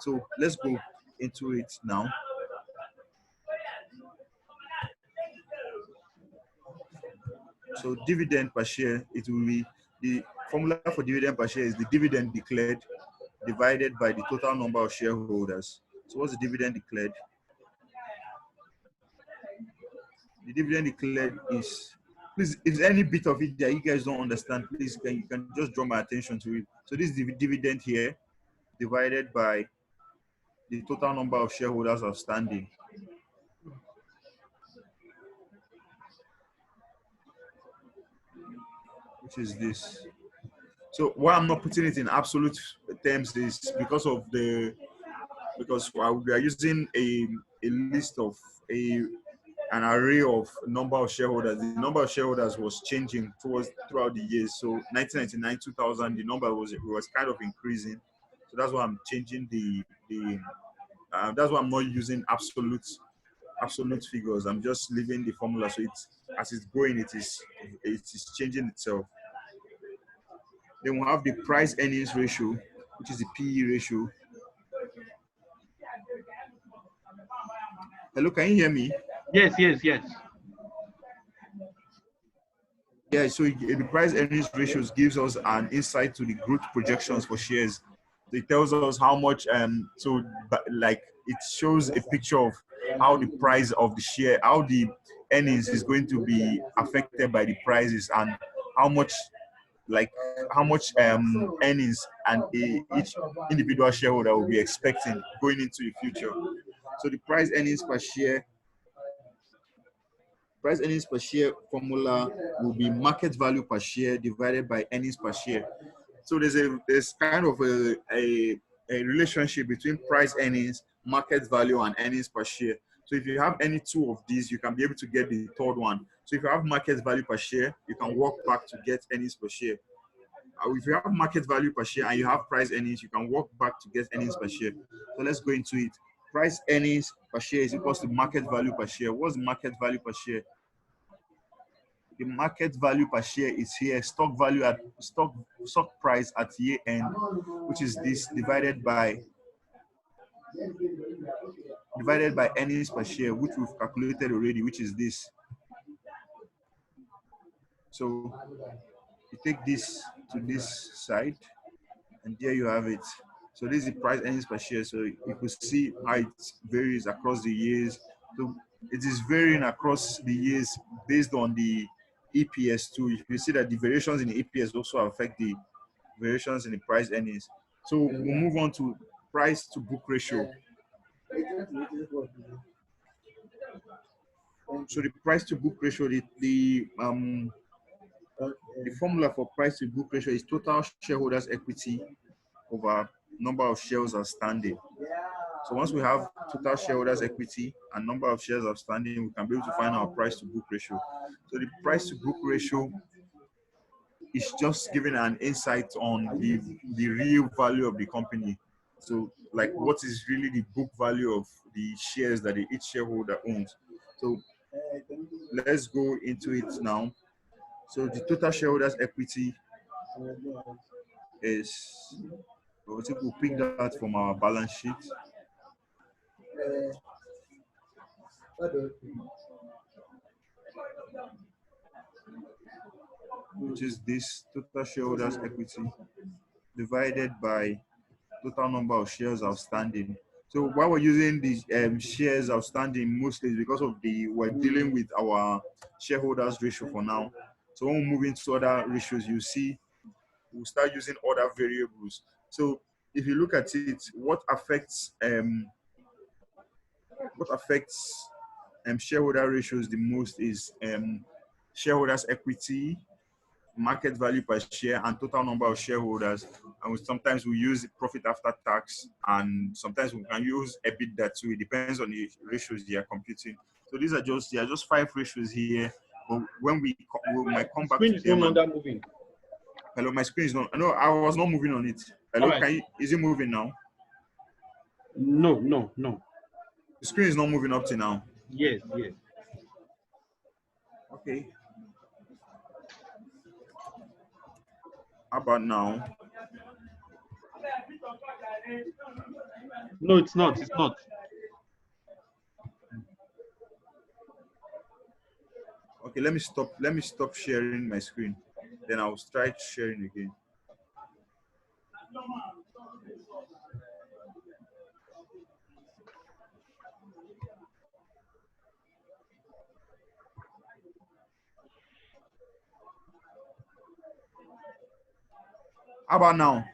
so let's go into it now. So dividend per share, it will be the formula for dividend per share is the dividend declared divided by the total number of shareholders. So what's the dividend declared? The dividend declared is, please, if there's any bit of it that you guys don't understand, please you can just draw my attention to it. So this is the dividend here divided by the total number of shareholders outstanding. Which is this. So why I'm not putting it in absolute terms is because we are using a list of an array of number of shareholders. The number of shareholders was changing throughout the years. So 1999, 2000, the number was kind of increasing. So that's why I'm changing that's why I'm not using absolute figures. I'm just leaving the formula. So as it's growing, it is changing itself. Then we'll have the price earnings ratio, which is the PE ratio. Hello, can you hear me? Yes, yes, yes. Yeah, so the price earnings ratios gives us an insight to the growth projections for shares. It tells us how much, like it shows a picture of how the price of the share, how the earnings is going to be affected by the prices, and how much earnings and each individual shareholder will be expecting going into the future. So the price earnings per share formula will be market value per share divided by earnings per share. So there's kind of a relationship between price earnings, market value, and earnings per share. So if you have any two of these, you can be able to get the third one. So if you have market value per share, you can work back to get earnings per share. If you have market value per share and you have price earnings, you can work back to get earnings per share. So let's go into it. price earnings per share is equals to market value per share. What's market value per share? The market value per share is here, stock value at stock price at year end, which is this divided by earnings per share, which we've calculated already, which is this. So you take this to this side, and there you have it. So this is the price earnings per share. So you could see how it varies across the years. So it is varying across the years based on the EPS too. You see that the variations in the EPS also affect the variations in the price earnings. So we'll move on to price to book ratio. So the price to book ratio, the formula for price to book ratio is total shareholders equity over number of shares outstanding. So once we have total shareholders equity and number of shares outstanding, we can be able to find our price to book ratio. So the price to book ratio is just giving an insight on the real value of the company. So like what is really the book value of the shares that each shareholder owns. So let's go into it now. So the total shareholders equity is, I think we'll pick that from our balance sheet. Which is this total shareholders equity divided by total number of shares outstanding. So why we're using the shares outstanding mostly is because of we're dealing with our shareholders ratio for now. So when we move into other ratios, you see we'll start using other variables. So if you look at it, what affects shareholder ratios the most is shareholders equity, market value per share, and total number of shareholders. And sometimes we use profit after tax, and sometimes we can use EBITDA too. It depends on the ratios they are computing. So these are just 5 ratios here. But when we might come back to them. No longer moving. Hello, my screen is not. No, I was not moving on it. Hello, Right. Is it moving now? No. The screen is not moving up to now. Yes. Okay. How about now? No, it's not. Okay, let me stop sharing my screen. Then I'll try sharing again. How about now?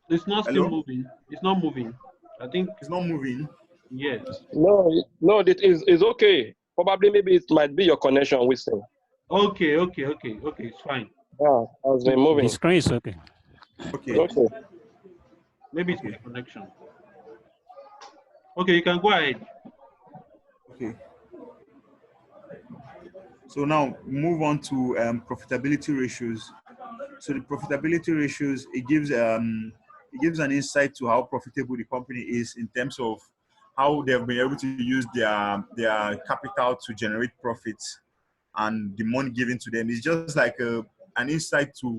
It's not still moving. It's not moving. I think it's not moving. Yes. No, it is okay. Probably maybe it might be your connection, Winston. Okay. It's fine. Yeah, has been moving. The screen is okay. Okay. Maybe it's my connection. Okay, you can go ahead. Okay. So now move on to profitability ratios. So the profitability ratios, it gives an insight to how profitable the company is in terms of how they've been able to use their capital to generate profits and the money given to them. It's just like an insight to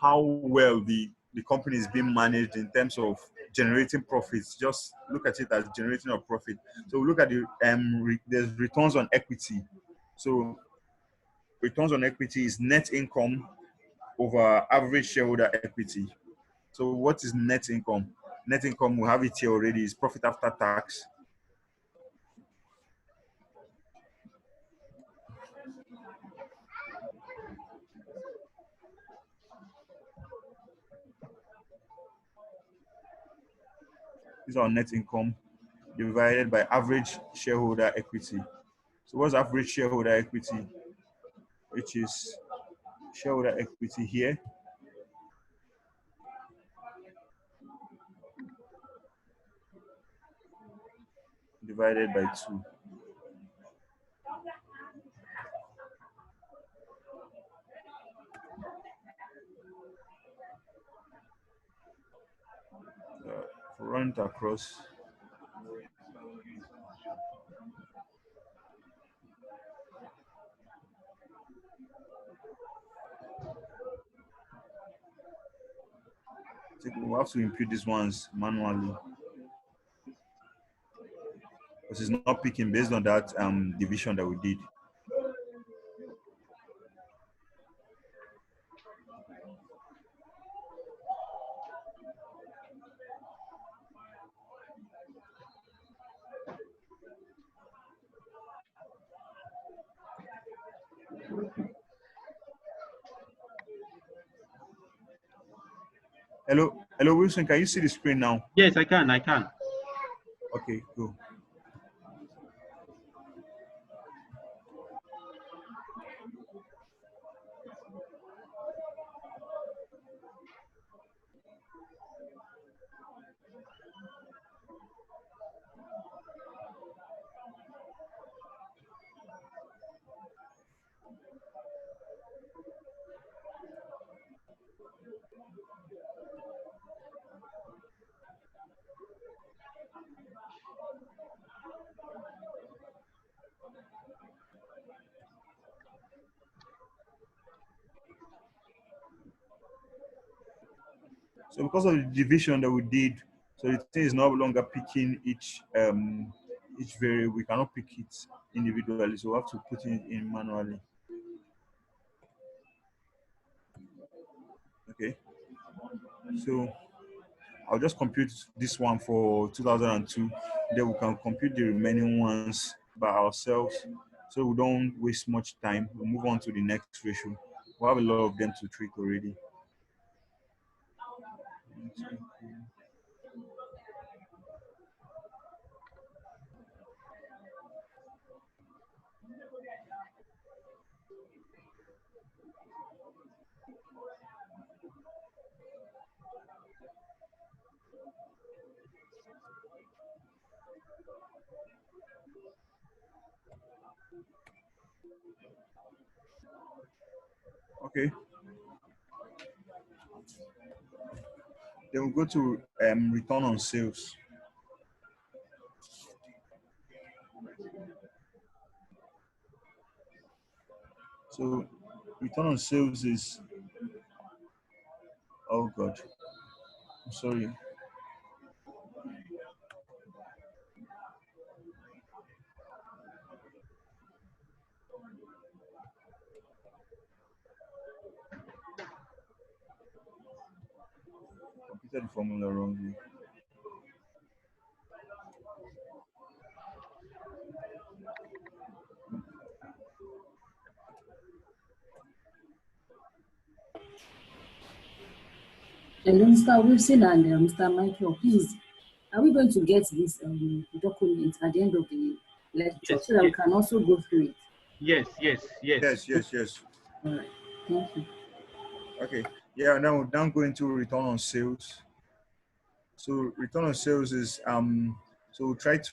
how well the company is being managed in terms of generating profits. Just look at it as generating a profit. So look at there's returns on equity. So returns on equity is net income over average shareholder equity. So what is net income? Net income, we have it here already, is profit after tax. These are net income divided by average shareholder equity. So what's average shareholder equity? Which is shareholder equity here. Divided by 2. Run it across. We have to input these ones manually because it's not picking based on that division that we did. Hello, Wilson. Can you see the screen now? Yes, I can. I can. Okay, cool. So because of the division that we did, so the thing is no longer picking each variable. We cannot pick it individually, so we have to put it in manually. Okay. So I'll just compute this one for 2002. Then we can compute the remaining ones by ourselves, so we don't waste much time. We'll move on to the next ratio. We have a lot of them to treat already. Okay. Then we'll go to return on sales. So return on sales is, oh God, I'm sorry. Computed the formula wrongly. Hello, Mr. Wilson and Mr. Michael, please, are we going to get this document at the end of the lecture Yes, so that we yes, can also go through it? yes, yes, yes. Yes. All right, thank you. Okay. Yeah, now we're now going to return on sales. So return on sales is so we'll try to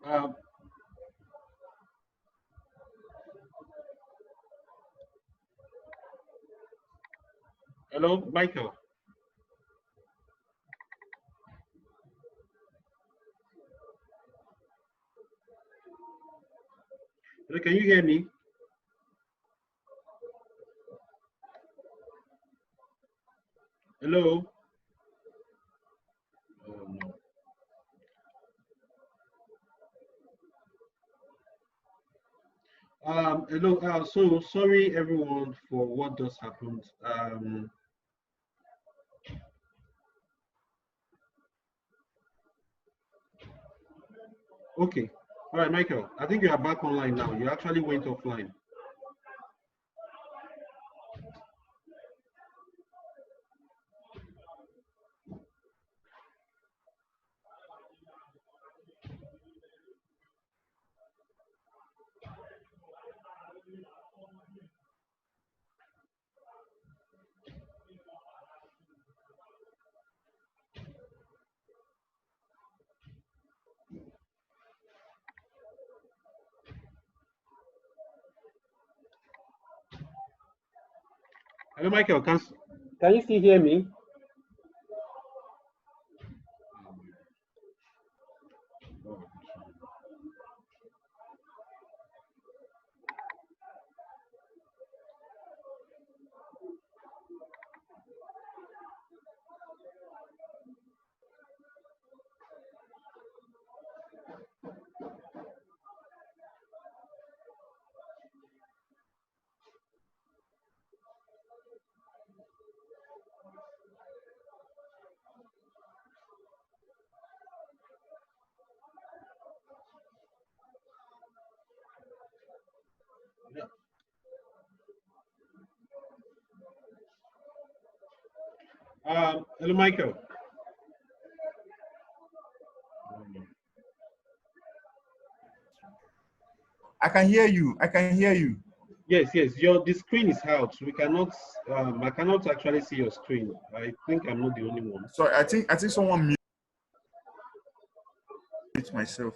Um, hello, Michael. Hello, can you hear me? Hello. Oh, no. Hello. So sorry everyone for what just happened. Okay. All right, Michael. I think you are back online now. You actually went offline. Hello, Michael. Can you still hear me? Hello, Michael. I can hear you. I can hear you. Yes, yes. The screen is out. We cannot. I cannot actually see your screen. I think I'm not the only one. Sorry, I think someone muted myself.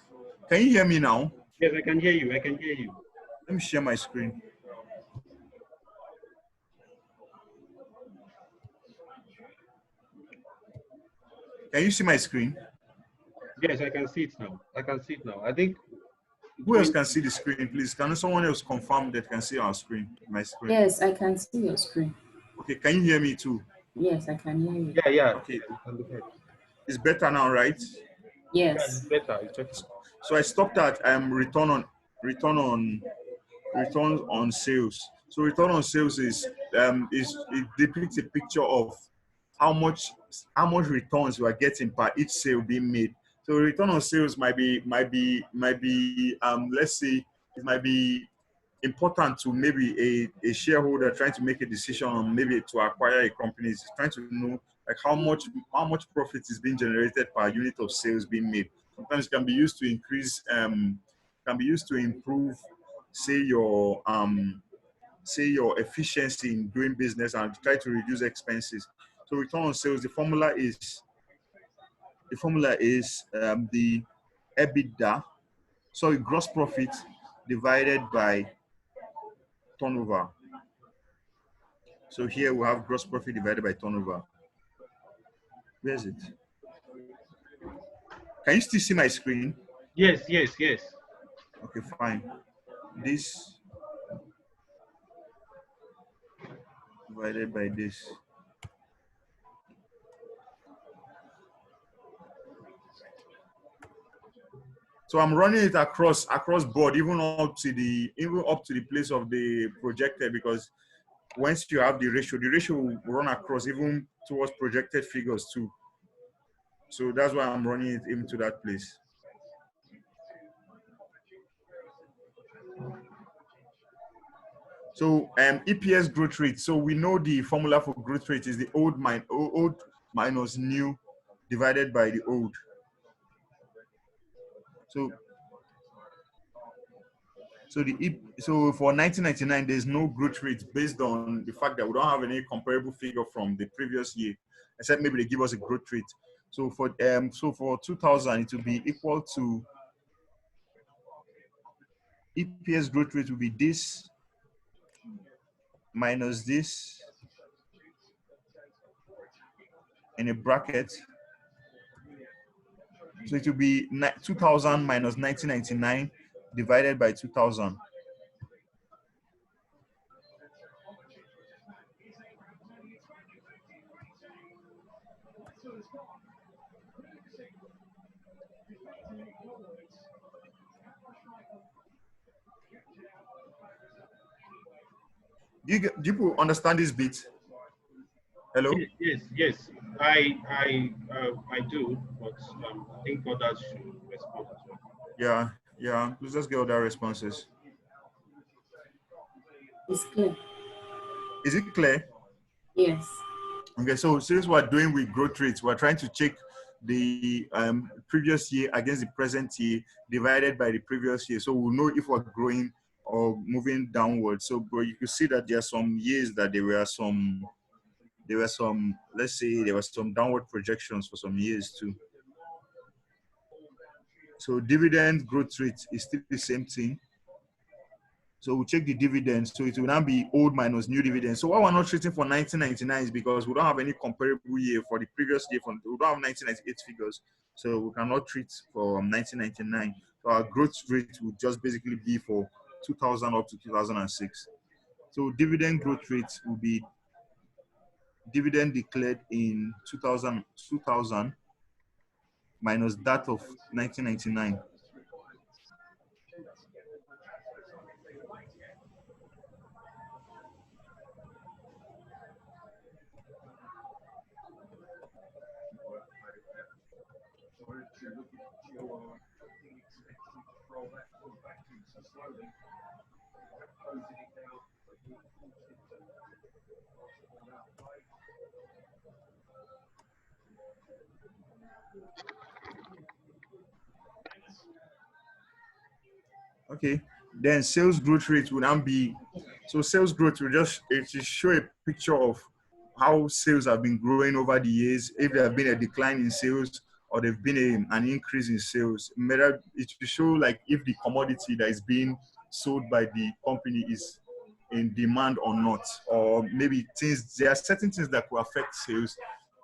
Can you hear me now? Yes, I can hear you. I can hear you. Let me share my screen. Can you see my screen? Yes, I can see it now. I can see it now. I think. Who else can see the screen, please? Can someone else confirm that can see our screen, my screen? Yes, I can see your screen. Okay, can you hear me too? Yes, I can hear you. Yeah, yeah. Okay, it's better now, right? Yeah, Yes. it's better. It's better. So I stopped at return on sales. So return on sales is it depicts a picture of how much returns you are getting per each sale being made. So return on sales might be let's say it might be important to maybe a shareholder trying to make a decision on maybe to acquire a company, is trying to know like how much profit is being generated per unit of sales being made. Sometimes it can be used to increase can be used to improve say your efficiency in doing business and try to reduce expenses. So return on sales, the formula is the EBITDA, sorry, gross profit divided by turnover. So here we have gross profit divided by turnover. Where is it? Can you still see my screen? Yes, yes, yes. Okay, fine. This divided by this. So I'm running it across board, even up to the place of the projected, because once you have the ratio will run across even towards projected figures too. So that's why I'm running it into that place. So EPS growth rate. So we know the formula for growth rate is the old minus new divided by the old. So for 1999, there's no growth rate based on the fact that we don't have any comparable figure from the previous year, except maybe they give us a growth rate. So for 2000, it will be equal to EPS growth rate will be this minus this in a bracket. So it will be 2000 minus 1999 divided by 2000. Do you understand this bit? Hello? Yes, yes, yes. I do, but I think others should respond as well. Yeah. Let's just get other responses. It's clear. Is it clear? Yes. Okay, so since we're doing with growth rates, we're trying to check the previous year against the present year divided by the previous year. So we'll know if we're growing or moving downward. So bro, you can see that there are some years that there were some, let's say there was some downward projections for some years too. So dividend growth rate is still the same thing. So we check the dividends. So it will now be old minus new dividends. So why we're not treating for 1999 is because we don't have any comparable year for the previous year. We don't have 1998 figures. So we cannot treat for 1999. So our growth rate would just basically be for 2000 up to 2006. So dividend growth rate will be dividend declared in 2000 minus that of 1999. Okay, then sales growth rate will now be, so sales growth will just, it will show a picture of how sales have been growing over the years, if there have been a decline in sales or there've been an increase in sales. It will show like if the commodity that is being sold by the company is in demand or not, or maybe there are certain things that could affect sales.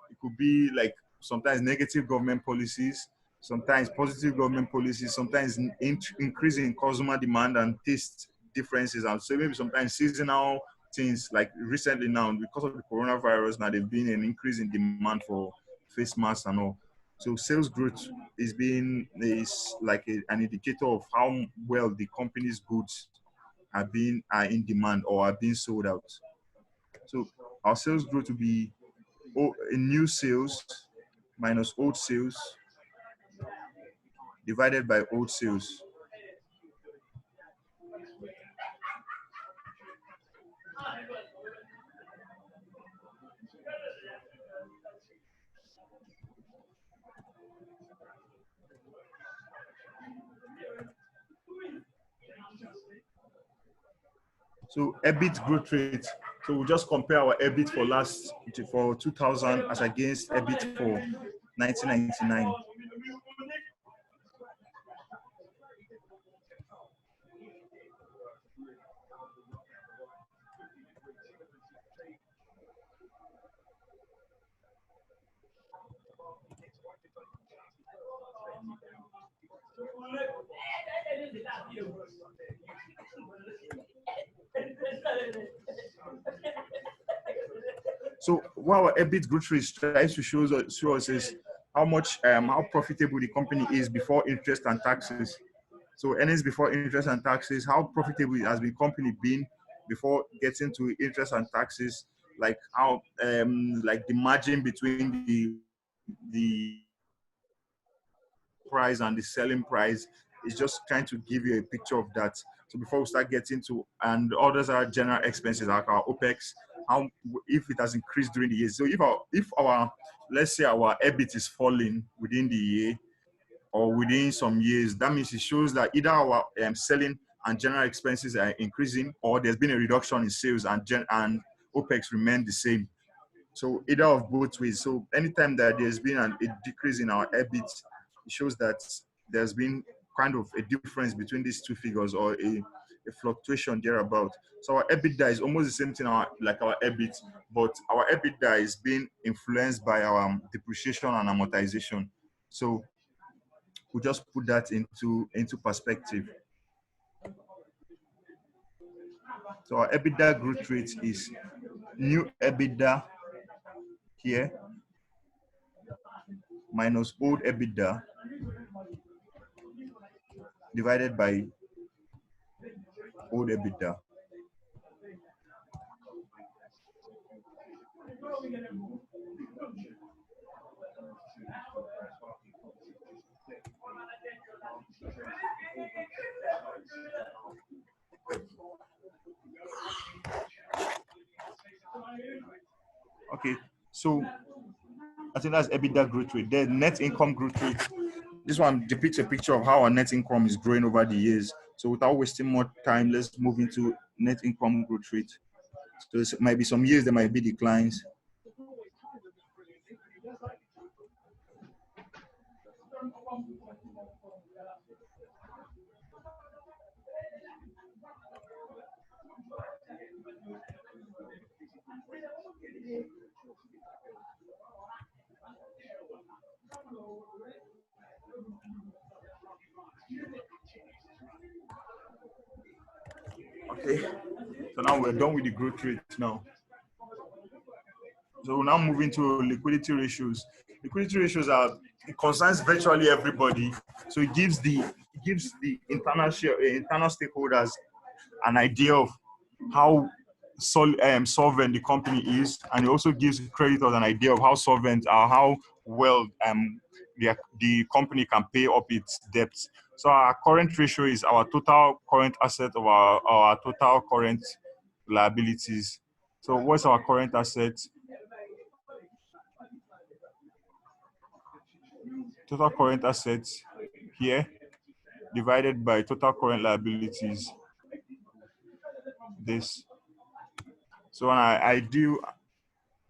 It could be like sometimes negative government policies, sometimes positive government policies, sometimes increase in consumer demand and taste differences. And so maybe sometimes seasonal things, like recently now, because of the coronavirus, now there've been an increase in demand for face masks and all. So sales growth is like an indicator of how well the company's goods are in demand or are being sold out. So our sales growth will be new sales minus old sales divided by old sales. So EBIT growth rate. So we'll just compare our EBIT for 2000 as against EBIT for 1999. So what our EBIT growth rate tries to show us is how profitable the company is before interest and taxes. So earnings before interest and taxes, how profitable has the company been before getting to interest and taxes, like how like the margin between the price and the selling price is just trying to give you a picture of that. So before we start getting to, and others are general expenses like our OPEX, how if it has increased during the year. So if our let's say our EBIT is falling within the year or within some years, that means it shows that either our selling and general expenses are increasing, or there's been a reduction in sales and OPEX remain the same. So either of both ways. So anytime that there's been a decrease in our EBIT, it shows that there's been kind of a difference between these two figures, or a fluctuation thereabout. So our EBITDA is almost the same thing like our EBIT, but our EBITDA is being influenced by our depreciation and amortization. So we just put that into perspective. So our EBITDA growth rate is new EBITDA here minus old EBITDA divided by old EBITDA. Okay, so I think that's EBITDA growth rate. Then net income growth rate. This one depicts a picture of how our net income is growing over the years. So without wasting more time, let's move into net income growth rate. So there might be some years there might be declines. Okay. So now we're done with the growth rate now. So we're now moving to liquidity ratios. Liquidity ratios are, it concerns virtually everybody. So it gives the internal stakeholders an idea of how solvent the company is, and it also gives creditors an idea of how solvent or how well the company can pay up its debts. So our current ratio is our total current asset of our total current liabilities. So what's our current asset? Total current assets here divided by total current liabilities. This. So when I do,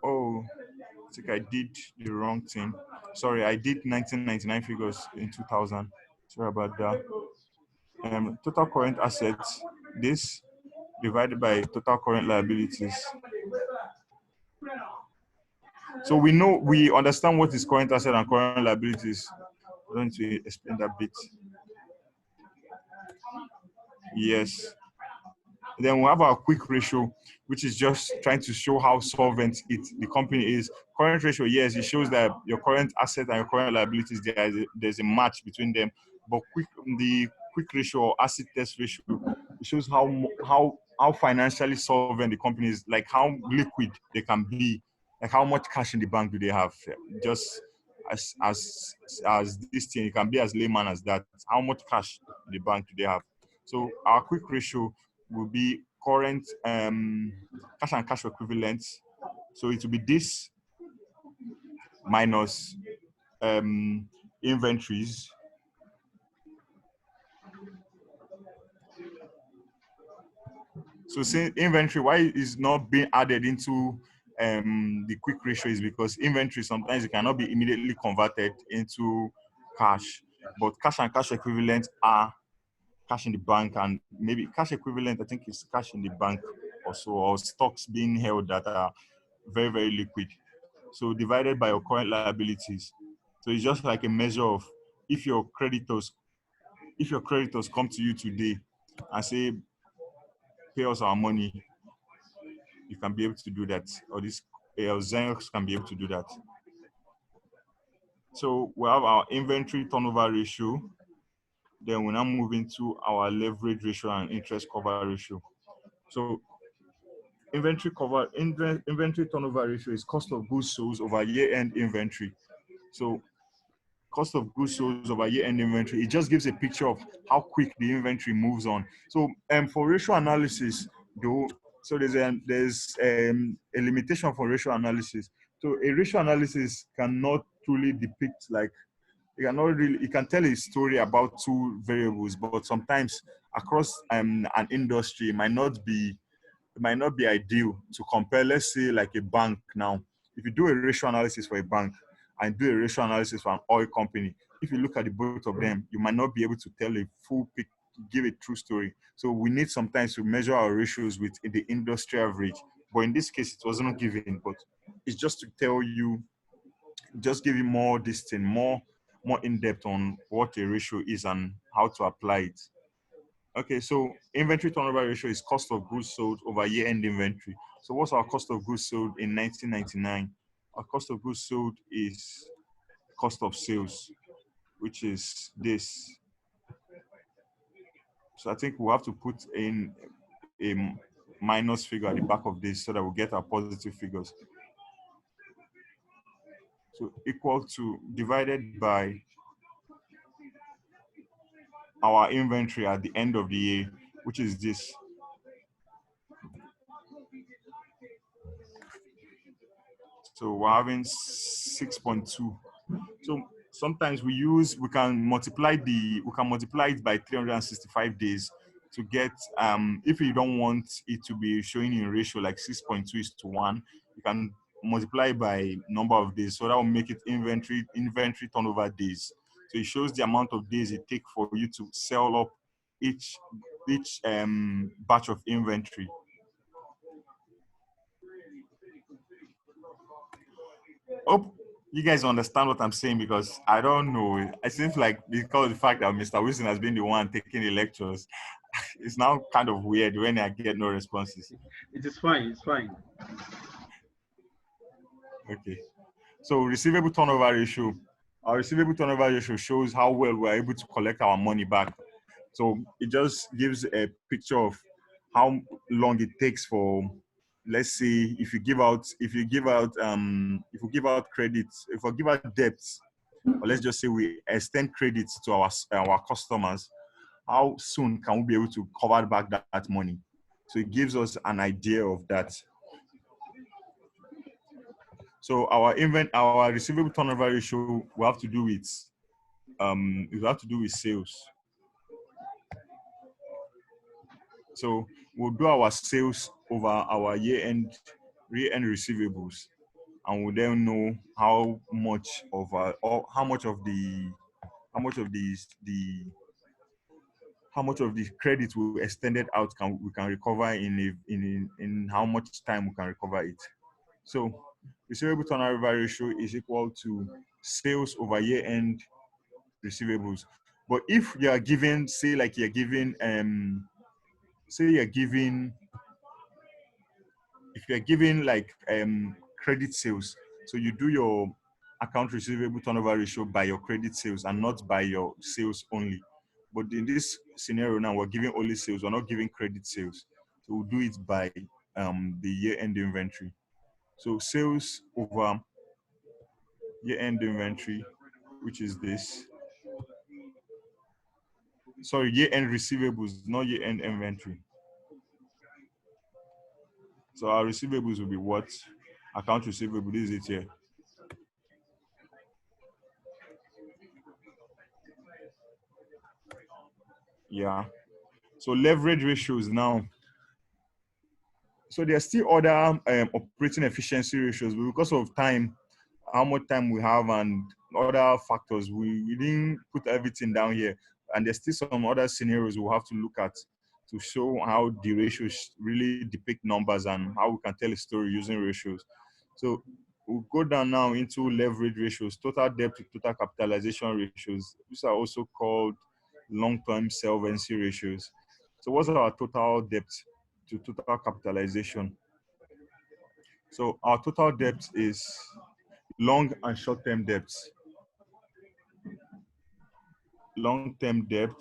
oh, I think I did the wrong thing. Sorry, I did 1999 figures in 2000. Sorry about that. Total current assets, this divided by total current liabilities. So we understand what is current asset and current liabilities. I'm going to explain that bit. Yes. Then we have our quick ratio, which is just trying to show how solvent the company is. Current ratio, yes, it shows that your current asset and your current liabilities, there's a match between them. But the quick ratio or asset test ratio, it shows how financially solvent the company is, like how liquid they can be, like how much cash in the bank do they have. Just as this thing, it can be as layman as that. How much cash in the bank do they have? So our quick ratio will be current cash and cash equivalents. So it will be this minus inventories. So since inventory, why is not being added into the quick ratio is because inventory sometimes it cannot be immediately converted into cash, but cash and cash equivalents are cash in the bank, and maybe cash equivalent, I think it's cash in the bank also, or stocks being held that are very, very liquid. So divided by your current liabilities. So it's just like a measure of if your creditors come to you today and say, pay us our money, you can be able to do that. Or this Zenox can be able to do that. So we have our inventory turnover ratio. Then we now move into our leverage ratio and interest cover ratio. So inventory turnover ratio is cost of goods sold over year-end inventory. So cost of goods sold over year-end inventory, it just gives a picture of how quick the inventory moves on. So for ratio analysis, though, so there's a limitation for ratio analysis. So a ratio analysis cannot truly depict, like, it can tell a story about two variables, but sometimes across an industry, it might not be ideal to compare. Let's say like a bank now. If you do a ratio analysis for a bank and do a ratio analysis for an oil company, if you look at the both of them, you might not be able to tell a full picture, give a true story. So we need sometimes to measure our ratios with the industry average. But in this case, it wasn't given, but it's just to tell you, just give you more more in-depth on what a ratio is and how to apply it. Okay, so inventory turnover ratio is cost of goods sold over year-end inventory. So what's our cost of goods sold in 1999? Our cost of goods sold is cost of sales, which is this. So I think we'll have to put in a minus figure at the back of this so that we'll get our positive figures. So equal to, divided by our inventory at the end of the year, which is this. So we're having 6.2. So sometimes we can multiply it by 365 days to get, if you don't want it to be showing in ratio like 6.2:1, you can multiply by number of days. So that will make it inventory turnover days. So it shows the amount of days it takes for you to sell up each batch of inventory. Hope you guys understand what I'm saying, because I don't know. It seems like because of the fact that Mr. Wilson has been the one taking the lectures, it's now kind of weird when I get no responses. It is fine. It's fine. Okay. So receivable turnover ratio. Our receivable turnover ratio shows how well we're able to collect our money back. So it just gives a picture of how long it takes for, let's say, if we give out credits, if we give out debts, or let's just say we extend credits to our customers, how soon can we be able to cover back that money? So it gives us an idea of that. So our receivable turnover ratio will have to do with sales. So we'll do our sales over our year-end receivables, and we'll then know how much of the credit we extended out we can recover in how much time we can recover it. So receivable turnover ratio is equal to sales over year-end receivables. But if you are given, say you're giving if you're giving credit sales, so you do your account receivable turnover ratio by your credit sales and not by your sales only. But in this scenario now, we're giving only sales, we're not giving credit sales. So we'll do it by the year-end inventory. So sales over year-end inventory, which is this. Sorry, year-end receivables, not year-end inventory. So our receivables will be what? Account receivable, this is it here. Yeah. So leverage ratios now. So there are still other operating efficiency ratios, but because of time, how much time we have and other factors, we didn't put everything down here. And there's still some other scenarios we'll have to look at to show how the ratios really depict numbers and how we can tell a story using ratios. So we'll go down now into leverage ratios, total debt to total capitalization ratios. These are also called long-term solvency ratios. So what's our total debt to total capitalization? So our total debt is long and short-term debts. Long-term debt,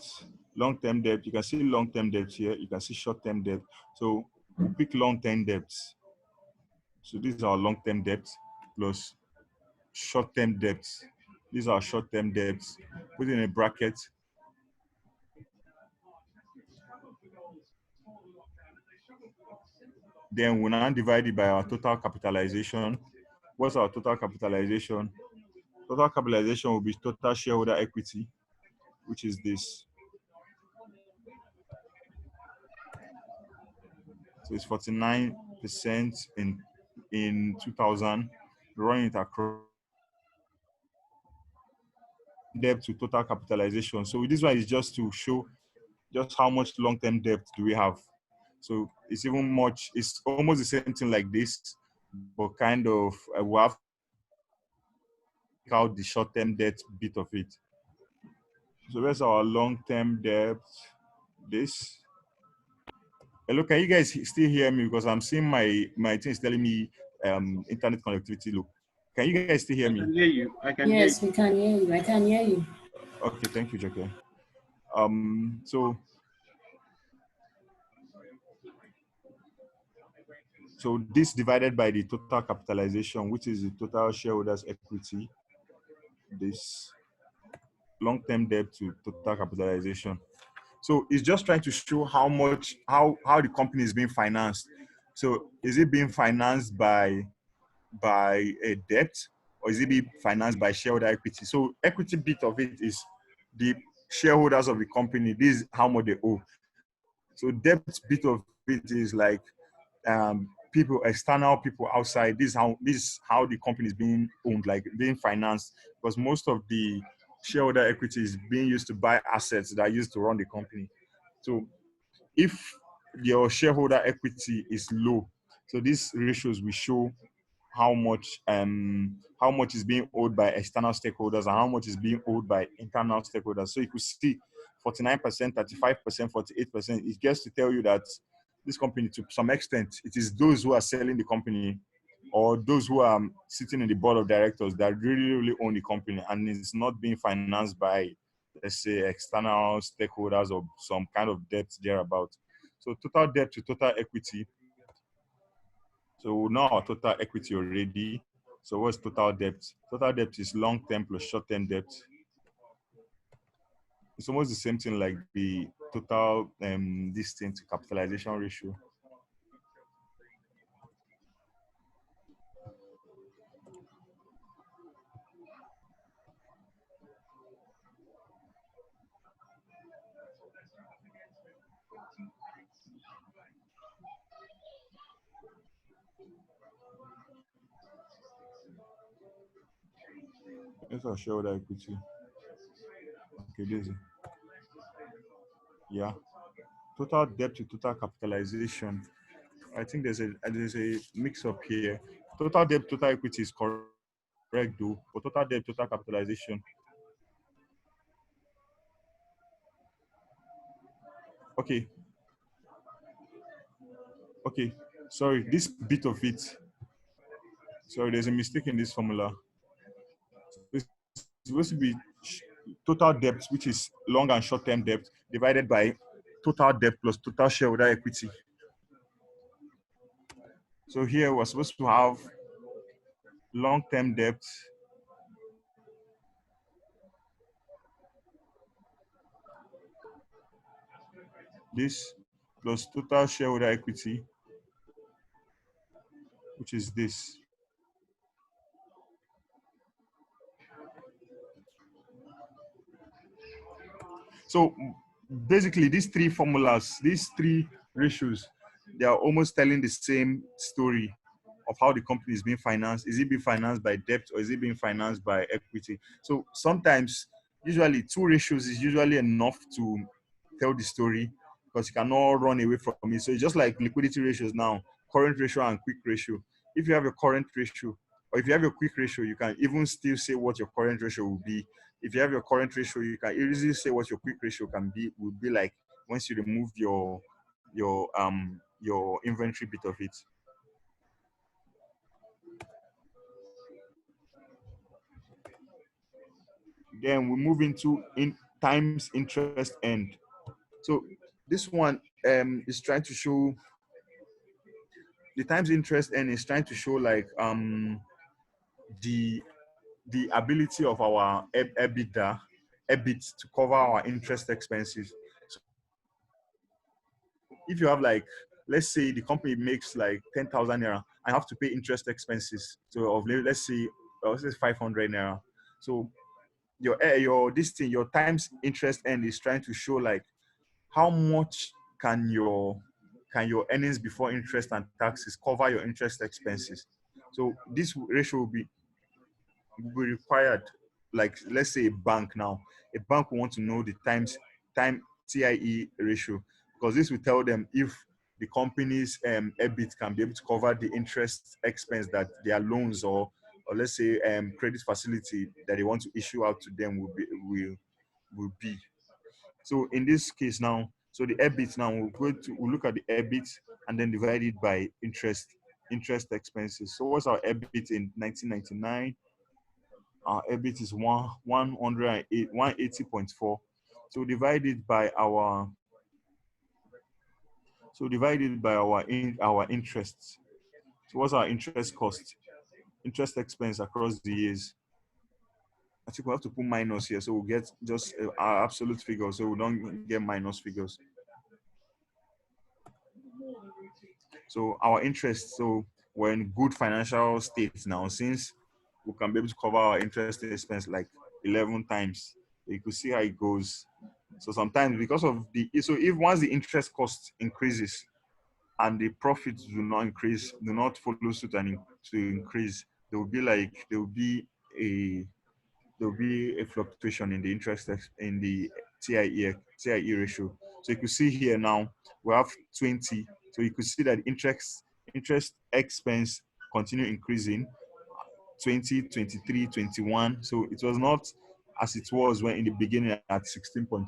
you can see long-term debt here, you can see short-term debt. So we'll pick long-term debts. So these are long-term debts plus short-term debts. These are short-term debts. Put in a bracket. Then we'll now divide it by our total capitalization. What's our total capitalization? Total capitalization will be total shareholder equity, which is this. So it's 49% in 2000, running it across debt to total capitalization. So this one is just to show just how much long-term debt do we have. So it's almost the same thing like this, but kind of we have out the short-term debt bit of it. So where's our long-term debt? This. Hello, can you guys still hear me? Because I'm seeing my thing is telling me internet connectivity low. Can you guys still hear me? I can hear you. I can Yes, hear we can hear you. I can hear you. Okay, thank you, Jackie. So this divided by the total capitalization, which is the total shareholders equity, this long-term debt to total capitalization. So it's just trying to show how the company is being financed. So is it being financed by a debt, or is it being financed by shareholder equity? So equity bit of it is the shareholders of the company. This is how much they owe. So debt bit of it is like external people outside. This is how the company is being owned, like being financed, because most of the shareholder equity is being used to buy assets that are used to run the company. So if your shareholder equity is low, so these ratios will show how much is being owed by external stakeholders and how much is being owed by internal stakeholders. So you could see 49%, 35%, 48%. It gets to tell you that this company, to some extent, it is those who are selling the company or those who are sitting in the board of directors that really own the company, and it's not being financed by, let's say, external stakeholders or some kind of debt thereabout. So total debt to total equity. So we know our total equity already. So what's total debt? Total debt is long-term plus short-term debt. It's almost the same thing like the total distance to capitalization ratio. Let's our shareholder equity. Okay, this is, yeah. Total debt to total capitalization. I think there's a mix up here. Total debt total equity is correct though, but total debt total capitalization. Okay. Okay. Sorry, this bit of it. Sorry, there's a mistake in this formula. It's supposed to be total debt, which is long and short-term debt, divided by total debt plus total shareholder equity. So here we're supposed to have long-term debt this plus total shareholder equity, which is this. So basically these three formulas, these three ratios, they are almost telling the same story of how the company is being financed. Is it being financed by debt or is it being financed by equity? So sometimes, usually 2 ratios is usually enough to tell the story because you cannot run away from it. So it's just like liquidity ratios now, current ratio and quick ratio. If you have a current ratio or if you have a quick ratio, you can even still say what your current ratio will be. If you have your current ratio, you can easily say what your quick ratio will be like once you remove your inventory bit of it. Then we move into times interest end. So this one is trying to show the times interest end is trying to show like the ability of our EBIT to cover our interest expenses. So if you have like, let's say the company makes like 10,000 naira, I have to pay interest expenses. So of let's say 500 naira. So your times interest end is trying to show like how much can your earnings before interest and taxes cover your interest expenses. So this ratio will be required. Like let's say a bank now, a bank will want to know the time TIE ratio because this will tell them if the company's EBIT can be able to cover the interest expense that their loans or let's say credit facility that they want to issue out to them will be. So in this case now, so the EBIT now we'll look at the EBIT and then divide it by interest expenses. So what's our EBIT in 1999? Our EBIT is 180.4. So divided by our our interest. So what's our interest cost? Interest expense across the years. I think we have to put minus here, so we'll get just our absolute figure, so we don't get minus figures. So our interest, so we're in good financial state now since we can be able to cover our interest expense like 11 times. You could see how it goes. So sometimes because of so if once the interest cost increases and the profits do not follow suit and to increase, there will be a fluctuation in the in the TIE ratio. So you could see here now we have 20. So you could see that interest expense continue increasing, 20, 23, 21. So it was not as it was when in the beginning at 16.2.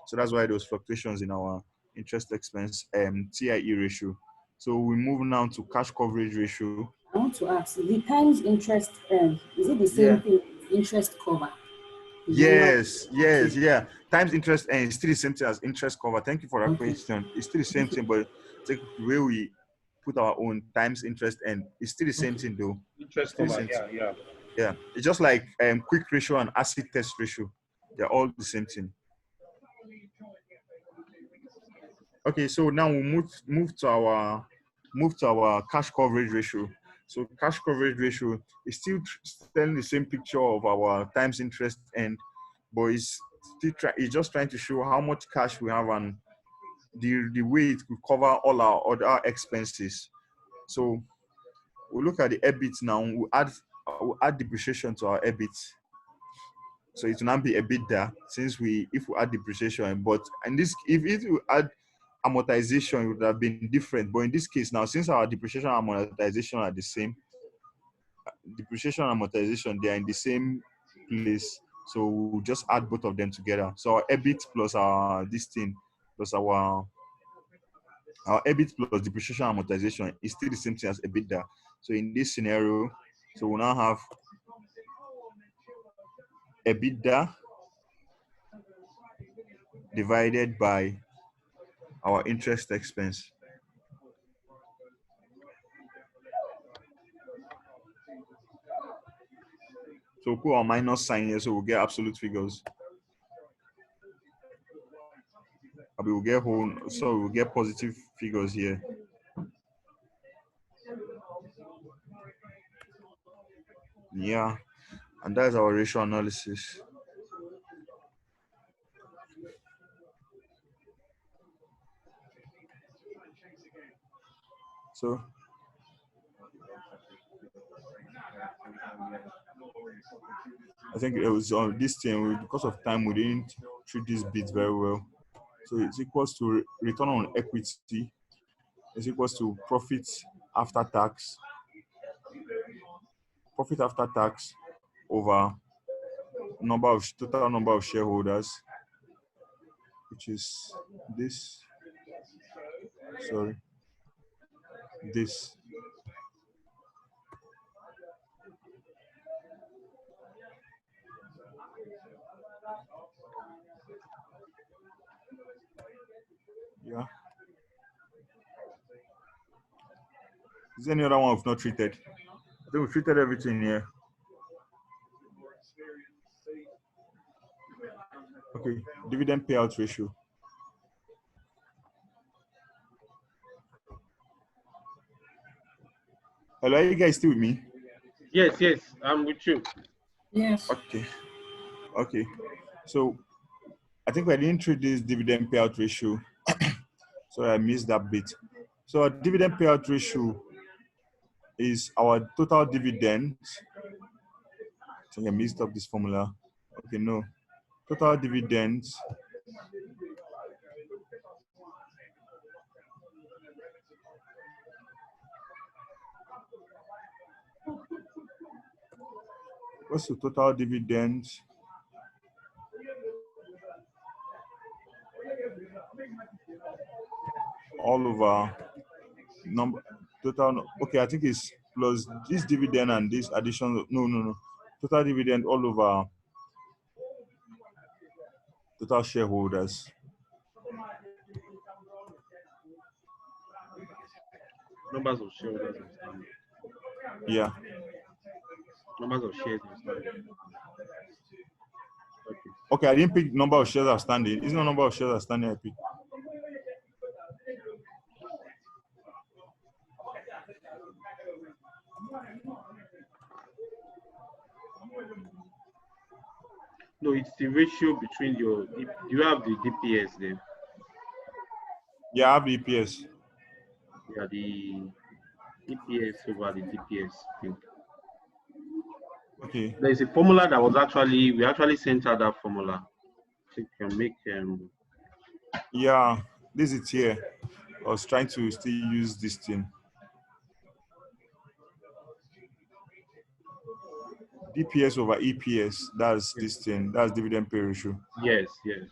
So that's why those fluctuations in our interest expense TIE ratio. So we move now to cash coverage ratio. I want to ask, the times interest earned, is it the Yeah. same thing, interest cover? The normal- Yes, yes, yeah. Times interest and it's still the same thing as interest cover. Thank you for that Okay. question. It's still the same thing, but take the way we put our own times interest and it's still the same thing though. Interest Still the cover, same thing. yeah. Yeah. It's just like quick ratio and acid test ratio. They're all the same thing. Okay, so now we move to our cash coverage ratio. So cash coverage ratio is still telling the same picture of our times interest and but it's just trying to show how much cash we have and the way it could cover all our other expenses. So we look at the EBIT now. We add depreciation to our EBIT. So it will not be EBITDA since if we add depreciation. But in this, if it will add amortization, it would have been different. But in this case now, since our depreciation and amortization are the same, depreciation and amortization, they are in the same place. So we'll just add both of them together. So our EBIT plus our this thing plus our EBIT plus depreciation and amortization is still the same thing as EBITDA. So in this scenario, so we'll now have EBITDA divided by our interest expense. So we'll put our minus sign here, so we'll get absolute figures. We'll get whole, so we'll get positive figures here. Yeah, and that's our ratio analysis. So I think it was on this thing, because of time, we didn't treat this bit very well. So it's equals to return on equity is equals to profit after tax over total number of shareholders, which is this. Sorry, this. Yeah. Is there any other one we've not treated? I think we've treated everything here. Okay, dividend payout ratio. Hello, are you guys still with me? Yes, I'm with you. Yes. Okay. So I think we didn't treat this dividend payout ratio. So I missed that bit. So our dividend payout ratio is our total dividend. I think I mixed up this formula. Okay, no. Total dividend what's the total dividend all over number total. Okay, I think it's plus this dividend and this addition. No. Total dividend all over total shareholders. Numbers of shareholders outstanding. Yeah. Numbers of shares outstanding. Okay, I didn't pick number of shares outstanding. It's not number of shares outstanding I picked. No, it's the ratio between your. Do you have the DPS there? Yeah, I have the EPS. Yeah, the EPS over the DPS thing. Okay. There is a formula that was we actually sent out that formula. So you can make Yeah, this is here. I was trying to still use this thing. DPS over EPS. That's this thing. That's dividend pay ratio. Yes, yes.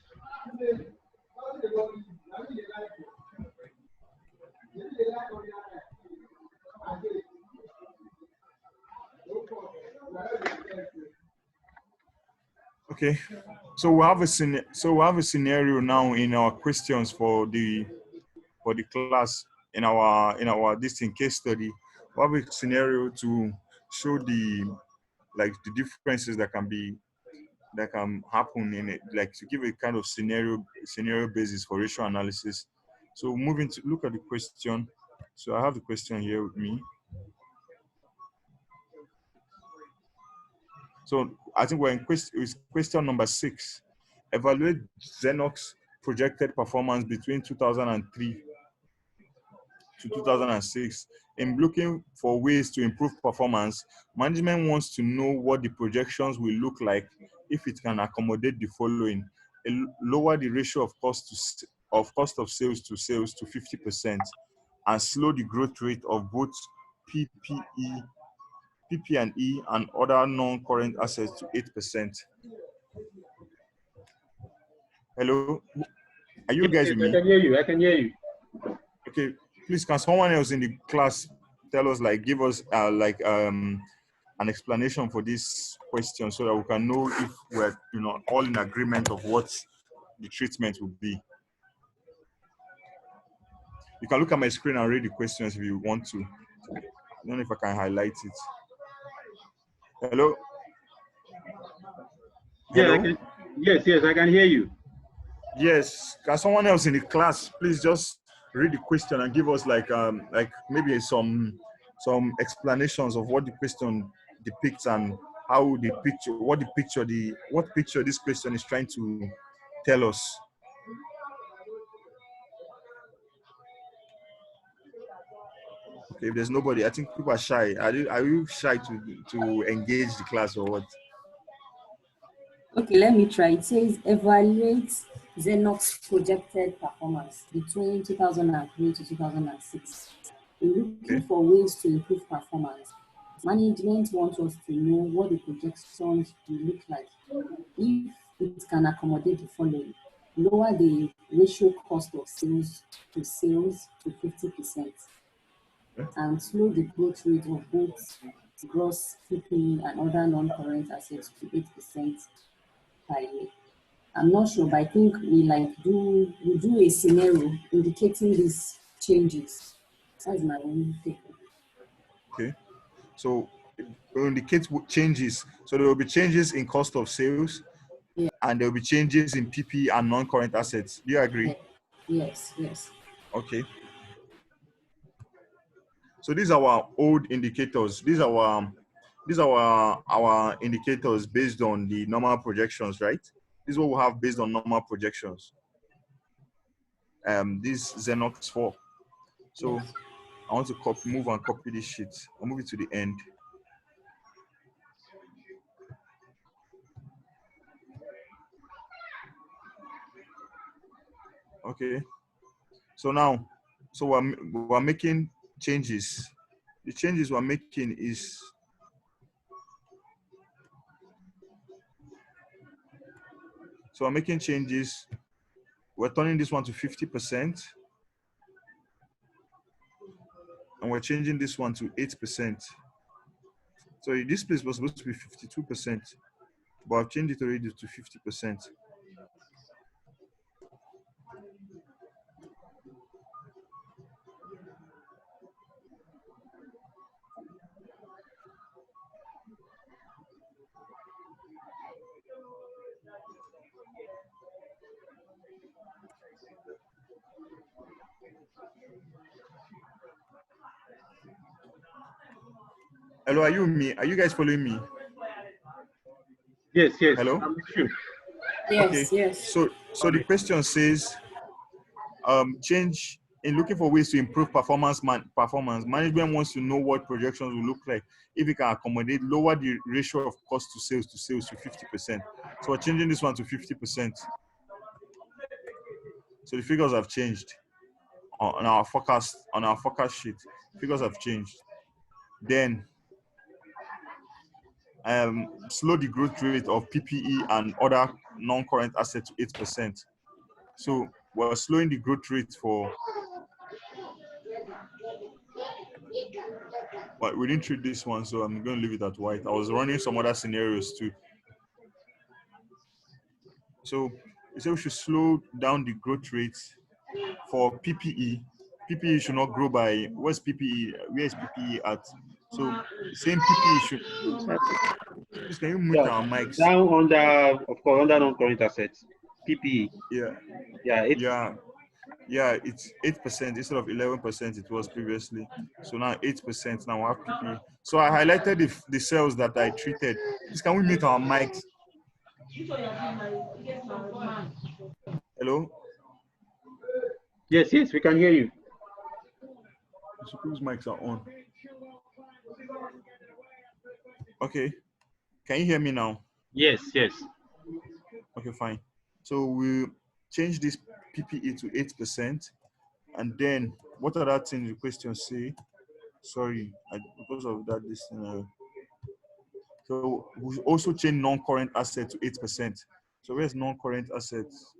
Okay. So we have a scenario now in our questions for the class in our this thing case study. We have a scenario to show the differences that can happen in it, like to give a kind of scenario basis for ratio analysis. So moving to look at the question. So I have the question here with me. So I think we're in question number 6. Evaluate Zenox projected performance between 2003 to 2006. In looking for ways to improve performance, management wants to know what the projections will look like if it can accommodate the following: lower the ratio of cost of sales to 50%, and slow the growth rate of both PP&E and other non-current assets to 8%. Hello, are you Yes, guys yes, with I me? can hear you. I can hear you. Okay, please, can someone else in the class tell us, give us an explanation for this question so that we can know if we're all in agreement of what the treatment will be. You can look at my screen and read the questions if you want to. I don't know if I can highlight it. Hello? Yeah, I Hello? can. Yes, yes, I can hear you. Yes. Can someone else in the class please just read the question and give us maybe some explanations of what the question depicts and how the picture, what picture this question is trying to tell us. Okay, if there's nobody, I think people are shy. Are you shy to engage the class or what? Okay, let me try. It says evaluate Zenox projected performance between 2003 to 2006. We're looking Okay. for ways to improve performance. Management wants us to know what the projections will look like if it can accommodate the following: lower the ratio cost of sales to 50%, and slow the growth rate of both gross PP and other non-current assets to 8% per year. I'm not sure, but I think we do a scenario indicating these changes. That's my own take. Okay. So it indicates changes. So there will be changes in cost of sales, Yeah. and there will be changes in PP and non-current assets. Do you agree? Yes, yes. Okay. So these are our old indicators. These are our indicators based on the normal projections, right? This is what we have based on normal projections. This Zenox 4. So Yes. I want to move and copy this sheet. I'll move it to the end. Okay. So now, we're making changes. The changes we're making is we're making changes. We're turning this one to 50%, and we're changing this one to 8%. So this place was supposed to be 52%, but I've changed it already to 50%. Hello, are you me? Are you guys following me? Yes, yes, Hello? I'm with you. Okay. Yes, yes. So the question says, change in looking for ways to improve performance. Management wants to know what projections will look like if it can accommodate lower the ratio of cost to sales to 50%. So we're changing this one to 50%. So the figures have changed on our forecast sheet. Figures have changed. Then slow the growth rate of PPE and other non-current assets to 8%. So we're slowing the growth rate for, but we didn't treat this one, so I'm going to leave it at white. I was running some other scenarios too. So we say we should slow down the growth rate for PPE. PPE should not grow by, where's PPE? Where is PPE at? So same PPE should, please can you mute Yeah, our mics? down under, of course, under non-current assets, PPE. Yeah, Yeah, it's yeah, it's 8% instead of 11% it was previously. So now 8% now we have PPE. So I highlighted the cells that I treated. Please can we mute our mics? Hello? yes, we can hear you. Whose mics are on? Okay. Can you hear me now? Yes. Okay, fine. So we'll change this PPE to 8%. And then what other things the question say? Sorry, because of that, this so we also change non-current asset to 8%. So where's non-current assets?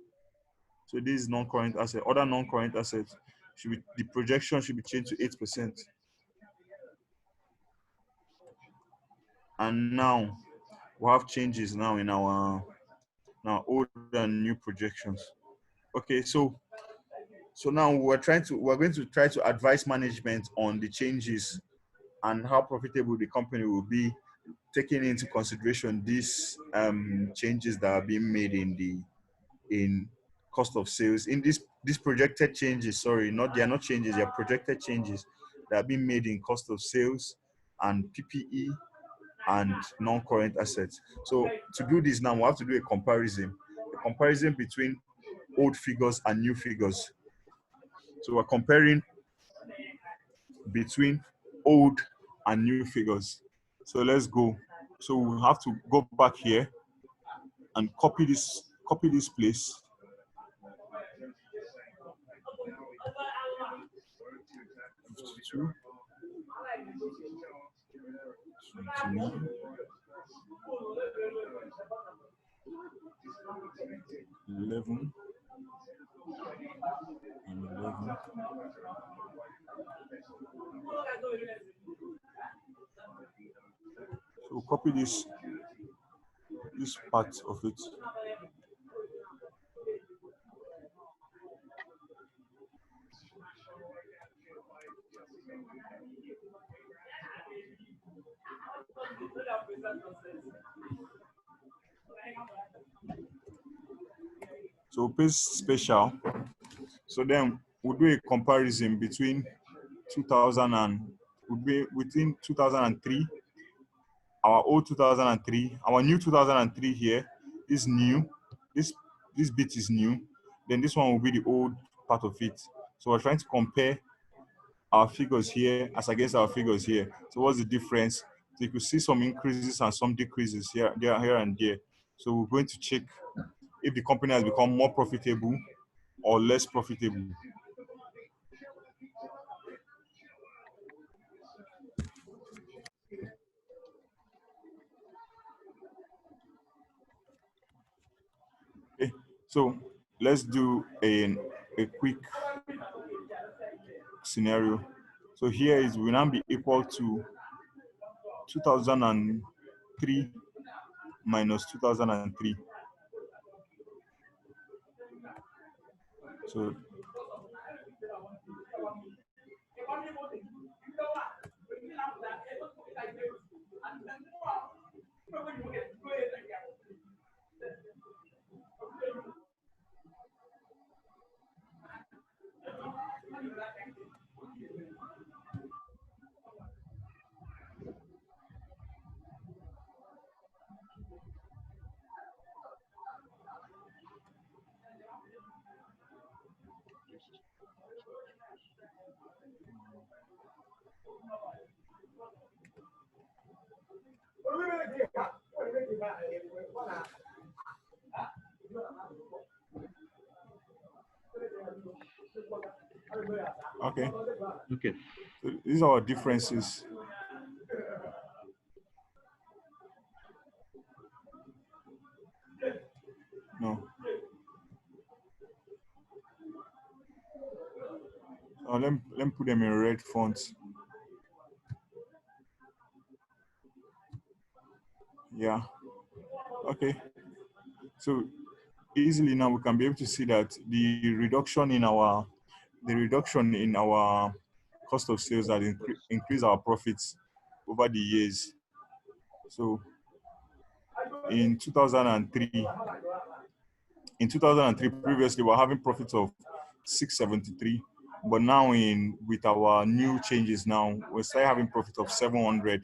So this is non-current asset. Other non-current assets should be, the projection should be changed to 8%. And now we have changes now in our old and new projections. Okay, so now we're going to try to advise management on the changes and how profitable the company will be, taking into consideration these changes that are being made in cost of sales. In these projected changes, sorry, they are not changes, they are projected changes that are being made in cost of sales and PPE and non-current assets. So to do this now, we have to do a comparison between old figures and new figures. So we're comparing between old and new figures. So let's go. So we have to go back here and copy this place. Two, 29, 11, and 11. So copy this part of it. So paste special. So then we'll do a comparison between 2000 and would be within 2003, our old 2003, our new 2003 here is new. This bit is new. Then this one will be the old part of it. So we're trying to compare our figures here as against our figures here. So what's the difference? So you could see some increases and some decreases here and there. So we're going to check if the company has become more profitable or less profitable. Okay, so let's do a quick scenario. So here is will now be equal to 2003 minus 2003. So okay. So these are our differences. Let me put them in red fonts. Yeah. Okay. So easily now we can be able to see that the reduction in our cost of sales that increase our profits over the years. So in 2003, previously we were having profits of 673, but now with our new changes now we start having profit of 700.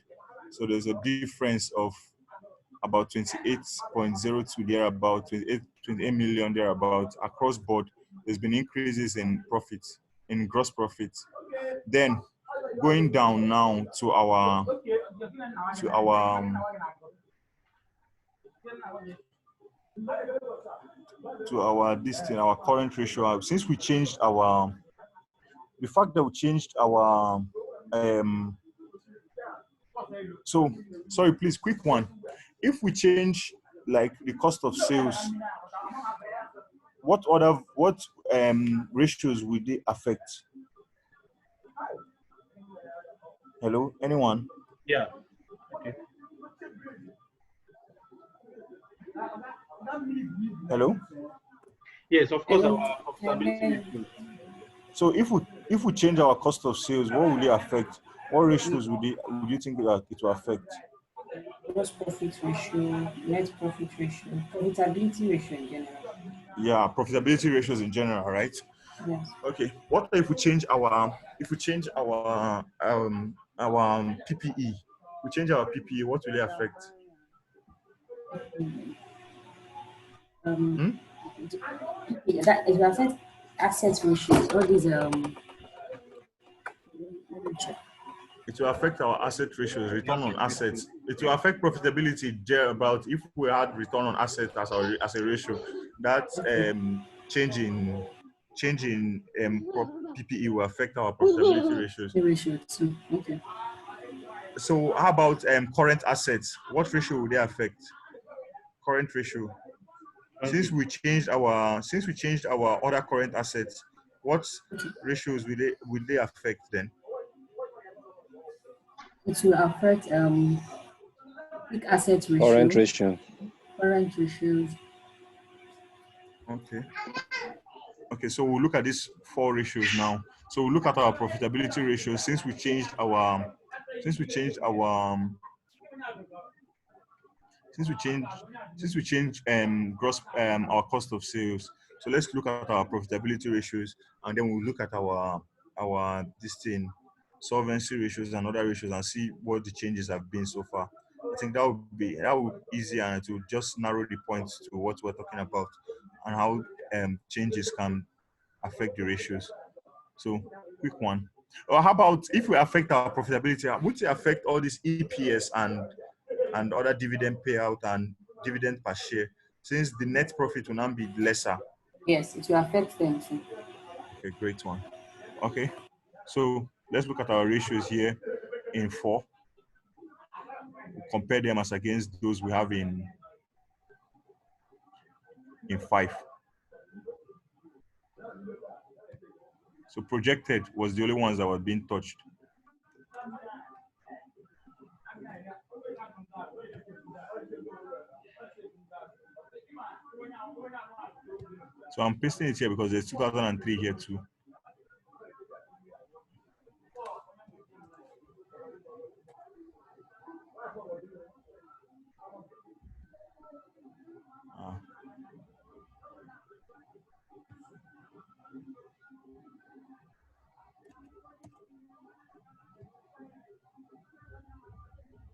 So there's a difference of about 28.02 there, about 28 million there, about across board. There's been increases in profits, in gross profits. Then going down now to our this thing, our current ratio. Since we changed the fact that we changed our so sorry, please, quick one. If we change like the cost of sales, what ratios will they affect? Hello, anyone? Yeah. Okay. Hello. Yes, of course, Hello? our profitability ratio. So if we change our cost of sales, what will it affect? What ratios would you think that it will affect? Gross profit ratio, net profit ratio, profitability ratio in general. Yeah, profitability ratios in general, right? Yes. Okay. What if we change our PPE? We change our PPE, what will it affect? Um, that it will affect asset ratios. All these let me check. It will affect our asset ratios, return on assets. It will affect profitability about if we had return on assets as a ratio. That change in PPE will affect our profitability ratios. The ratio too. Okay. So how about current assets? What ratio will they affect? Current ratio. Since we changed our other current assets, what ratios will they affect then? It will affect quick asset ratio, Current ratio. current ratios. Okay. Okay, so we'll look at these four ratios now. So we'll look at our profitability ratio since we changed our gross our cost of sales. So let's look at our profitability ratios, and then we'll look at our this thing, solvency ratios and other ratios, and see what the changes have been so far. I think that would be easy, and it will just narrow the points to what we're talking about and how changes can affect the ratios. So quick one. Or how about if we affect our profitability, would it affect all this EPS and other dividend payout and dividend per share, since the net profit will now be lesser? Yes, it will affect them too. Okay, great one. Okay, so let's look at our ratios here in 4. We'll compare them as against those we have in 5. So projected was the only ones that were being touched. So I'm pasting it here because there's 2003 here too.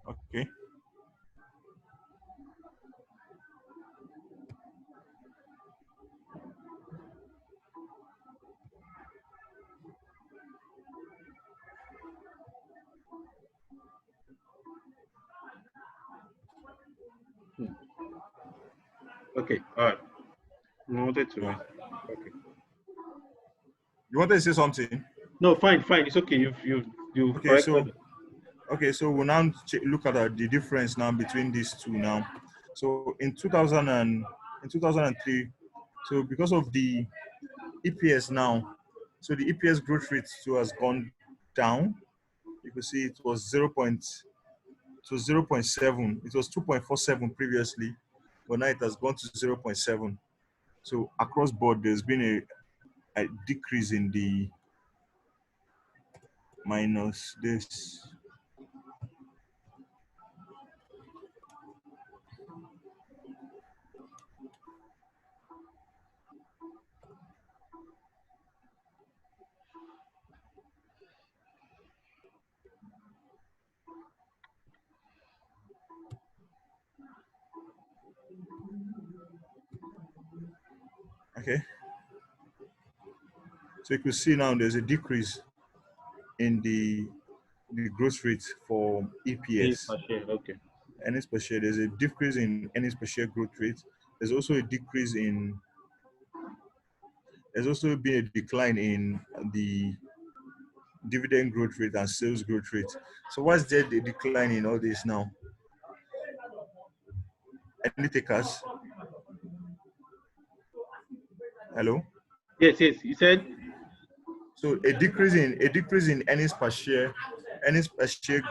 Okay. Okay. All right. I wanted to. Okay. You wanted to say something? No, fine, fine. It's okay. You've Okay, so corrected. we'll now look at the difference now between these two now. So in 2003, so because of the EPS now, So the EPS growth rate too has gone down. You can see it was 0.7. It was 2.47 previously, but now it has gone to 0.7. So across board, there's been a decrease in the minus this. Okay. So you can see now there's a decrease in the growth rate for Earnings EPS. per share. Okay. Earnings per share. There's a decrease in earnings per share growth rate. There's also a decrease in. There's also been a decline in the dividend growth rate and sales growth rate. So why is there a decline in all this now? Any takers? Hello. Yes, yes. You said So a decrease in earnings per share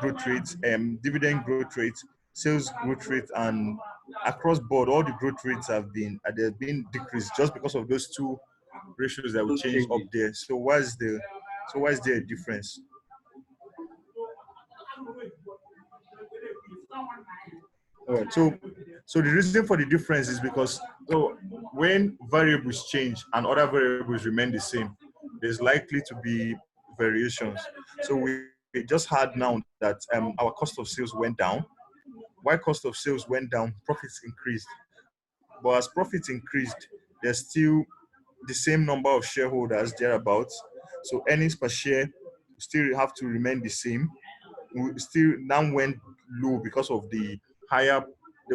growth rate, dividend growth rate, sales growth rate, and across board all the growth rates they've been decreased just because of those two ratios that we those changed up changes. there. So why is there a difference? All right. So the reason for the difference is because when variables change and other variables remain the same, there's likely to be variations. So we just had now that our cost of sales went down. Why cost of sales went down, profits increased. But as profits increased, there's still the same number of shareholders thereabouts. So earnings per share still have to remain the same. We still now went low because of there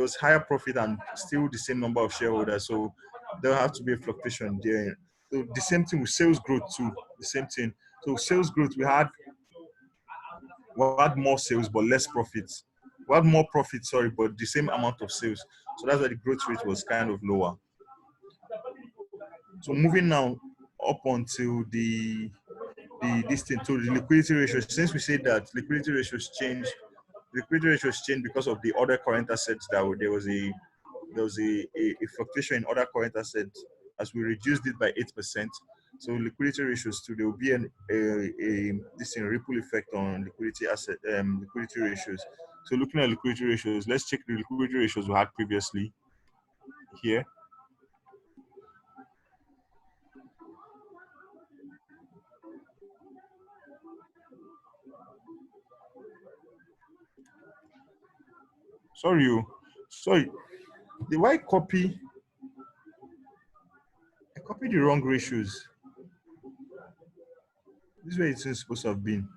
was higher profit and still the same number of shareholders. So there'll have to be a fluctuation there. So the same thing with sales growth too. The same thing. So sales growth, we had more sales but less profits. We had more profits, sorry, but the same amount of sales. So that's why the growth rate was kind of lower. So moving now up onto the liquidity ratio. Since we said that liquidity ratios change because of the other current assets there was a fluctuation in other current assets as we reduced it by 8%. So liquidity ratios too, there will be a ripple effect on liquidity ratios. So looking at liquidity ratios, let's check the liquidity ratios we had previously here. Sorry, the why copy? I copied the wrong ratios. This is where it's supposed to have been.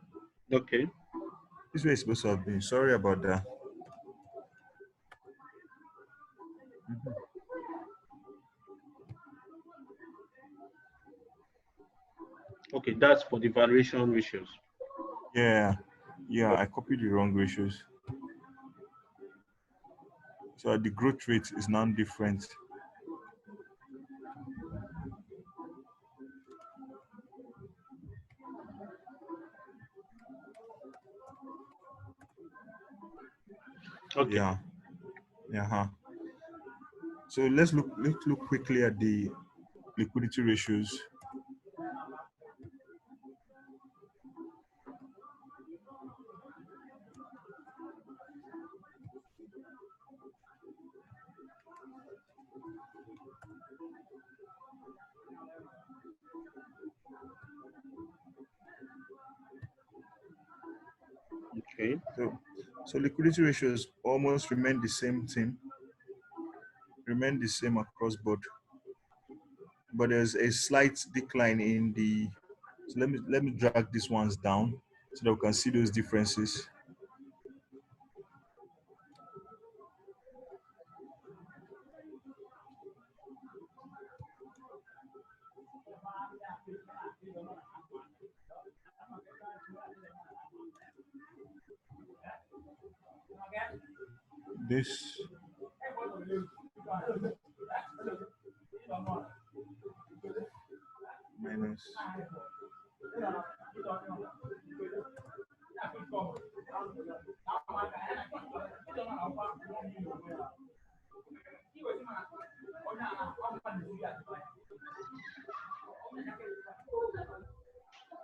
Okay. This is where it's supposed to have been. Sorry about that. Okay, that's for the valuation ratios. Yeah, I copied the wrong ratios. So the growth rate is now different. Okay. Yeah. So let's look quickly at the liquidity ratios. Okay. So liquidity ratios almost remain the same across board. But there's a slight decline in the. So let me drag these ones down so that we can see those differences. This minus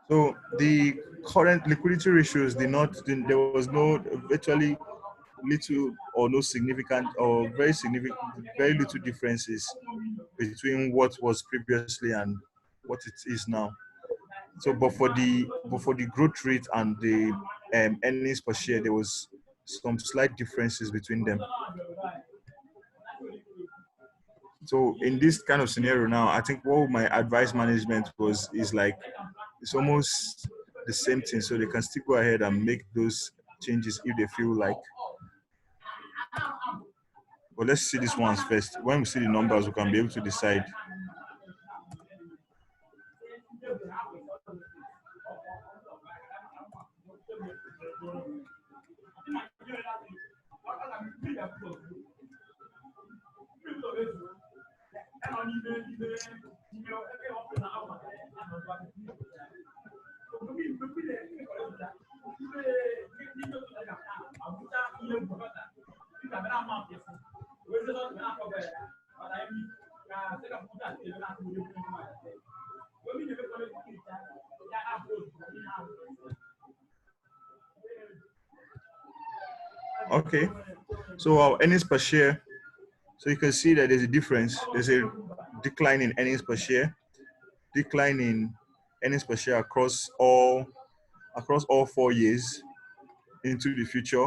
So the current liquidity ratios did not, there was no virtually little or no significant or very significant, very little differences between what was previously and what it is now. So, but for the growth rate and the earnings per share, there was some slight differences between them. So in this kind of scenario now, I think what my advice management is like, it's almost the same thing. So they can still go ahead and make those changes if they feel like. But let's see these ones first. When we see the numbers, we can be able to decide. Okay, so our earnings per share. So you can see that there's a difference. There's a decline in earnings per share, decline in earnings per share across all 4 years into the future.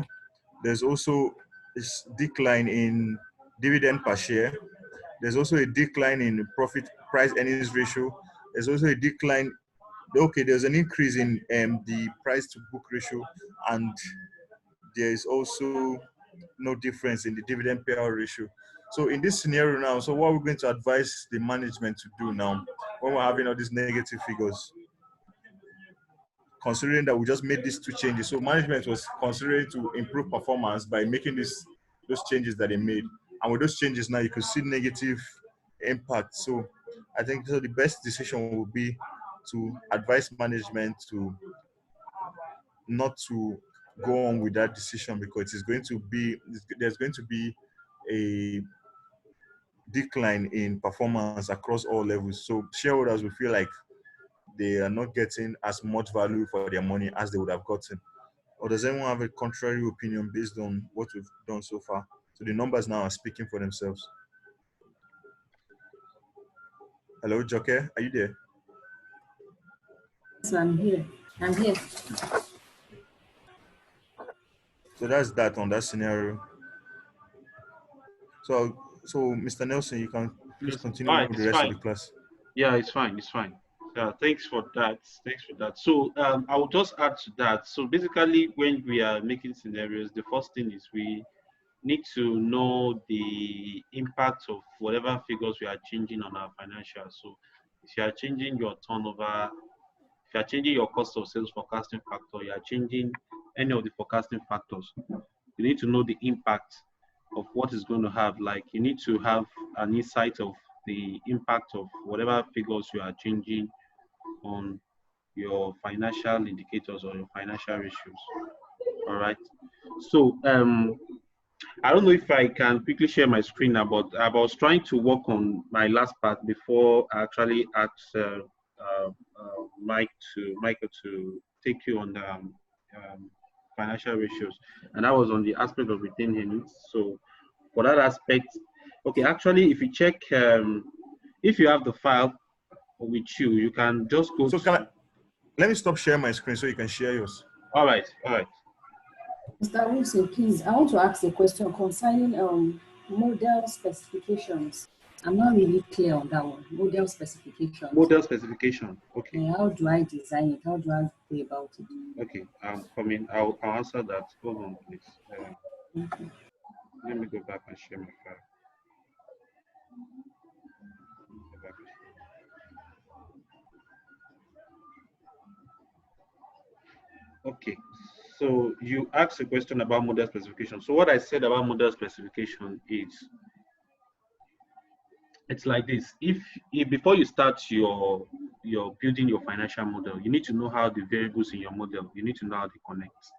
There's also a decline in dividend per share. There's also a decline in profit price earnings ratio. There's also a decline. Okay, there's an increase in the price to book ratio, and there is also no difference in the dividend payout ratio. So in this scenario now, so what we're going to advise the management to do now, when we're having all these negative figures, considering that we just made these two changes. So management was considering to improve performance by making those changes that they made. And with those changes now, you could see negative impact. So I think so the best decision would be to advise management to not to go on with that decision, because there's going to be a decline in performance across all levels. So shareholders will feel like they are not getting as much value for their money as they would have gotten. Or does anyone have a contrary opinion based on what we've done so far? So the numbers now are speaking for themselves. Hello, Joke, are you there? So I'm here. So that's that on that scenario. So Mr. Nelson, you can please continue with the rest of the class. Yeah, it's fine. It's fine. Thanks for that. Thanks for that. So I will just add to that. So basically, when we are making scenarios, the first thing is we need to know the impact of whatever figures we are changing on our financials. So if you are changing your turnover, if you are changing your cost of sales forecasting factor, you are changing any of the forecasting factors, you need to know the impact of what is going to have. Like, you need to have an insight of the impact of whatever figures you are changing on your financial indicators or your financial ratios. All right. So I don't know if I can quickly share my screen now, but I was trying to work on my last part before I actually asked Michael to take you on the financial ratios, and that was on the aspect of retained earnings. So for that aspect, okay, actually, if you check, if you have the file with you, you can just go. So let me stop sharing my screen so you can share yours. All right, all right. Mr. Wilson, please, I want to ask a question concerning model specifications. I'm not really clear on that one. Model specifications. Model specification. Okay. How do I design it? How do I go about it? Okay. I'm coming. I'll answer that. Hold on, please. Okay. Let me go back and share my file. Okay, so you asked a question about model specification. So what I said about model specification is, it's like this. If before you start your you're building your financial model, you need to know how the variables in your model, you need to know how they connect.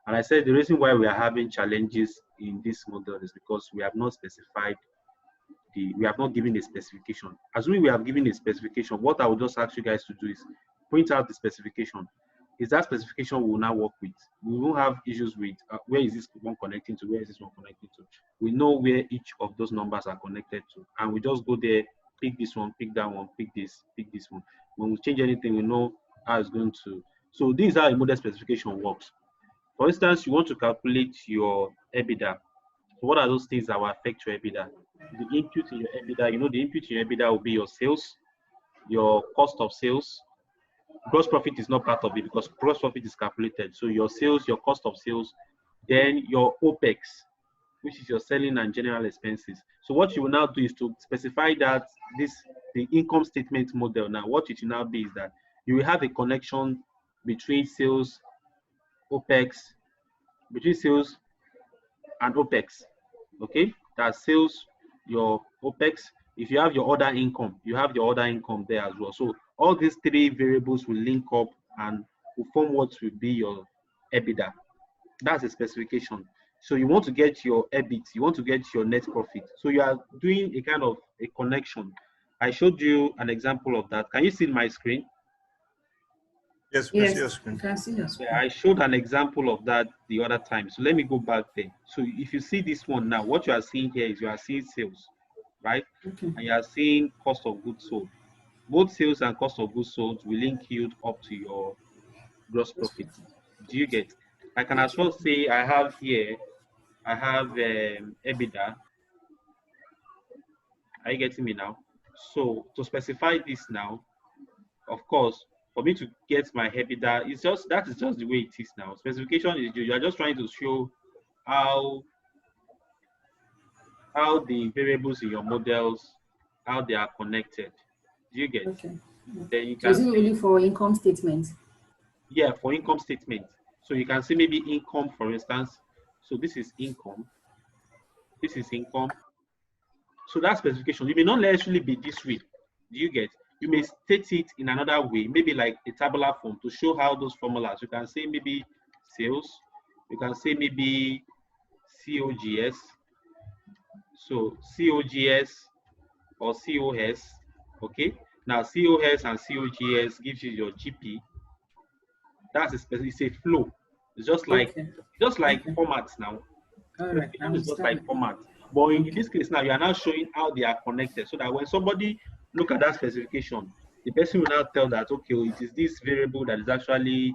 And I said the reason why we are having challenges in this model is because we have not specified we have not given a specification. Assuming we have given a specification, what I would just ask you guys to do is point out the specification. Is that specification we will now work with? We won't have issues with where is this one connecting to, where is this one connecting to. We know where each of those numbers are connected to, and we just go there, pick this one, pick that one, pick this one. When we change anything, we know how it's going to. So this is how a model specification works. For instance, you want to calculate your EBITDA. So what are those things that will affect your EBITDA? The input in your EBITDA, you know, the input in your EBITDA will be your sales, your cost of sales. Gross profit is not part of it because gross profit is calculated. So your sales, your cost of sales, then your OPEX, which is your selling and general expenses. So what you will now do is to specify that the income statement model. Now, what it will now be is that you will have a connection between sales, OPEX, between sales and OPEX. Okay, that's sales, your OPEX. If you have your other income, you have your other income there as well. So all these three variables will link up and will form what will be your EBITDA. That's a specification. So you want to get your EBIT, you want to get your net profit. So you are doing a kind of a connection. I showed you an example of that. Can you see my screen? Yes, we can see your Yes, you screen. can see your screen. Yeah, I showed an example of that the other time. So let me go back there. So if you see this one now, what you are seeing here is you are seeing sales, right? Okay. And you are seeing cost of goods sold. Both sales and cost of goods sold will link yield up to your gross profit. Do you get? I can as well say I have here, I have EBITDA. Are you getting me now? So to specify this now, of course, for me to get my EBITDA, it's just that is just the way it is now. Specification is you are just trying to show how the variables in your models, how they are connected. Do you get? Okay. Then you So is can it say, really for income statement? yeah, for income statement. So you can say maybe income, for instance. So this is income. This is income. So that specification, you may not necessarily be this way. Do you get? You may state it in another way, maybe like a tabular form to show how those formulas. You can say maybe sales. You can say maybe COGS. So COGS or COS. Okay. Now COS and COGS gives you your GP. That's a specific. It's a flow. It's just like Okay. formats now. All right. I Specification is just like understand. format. But in Okay. this case now, you are now showing how they are connected so that when somebody look at that specification, the person will now tell that, okay, it is this variable that is actually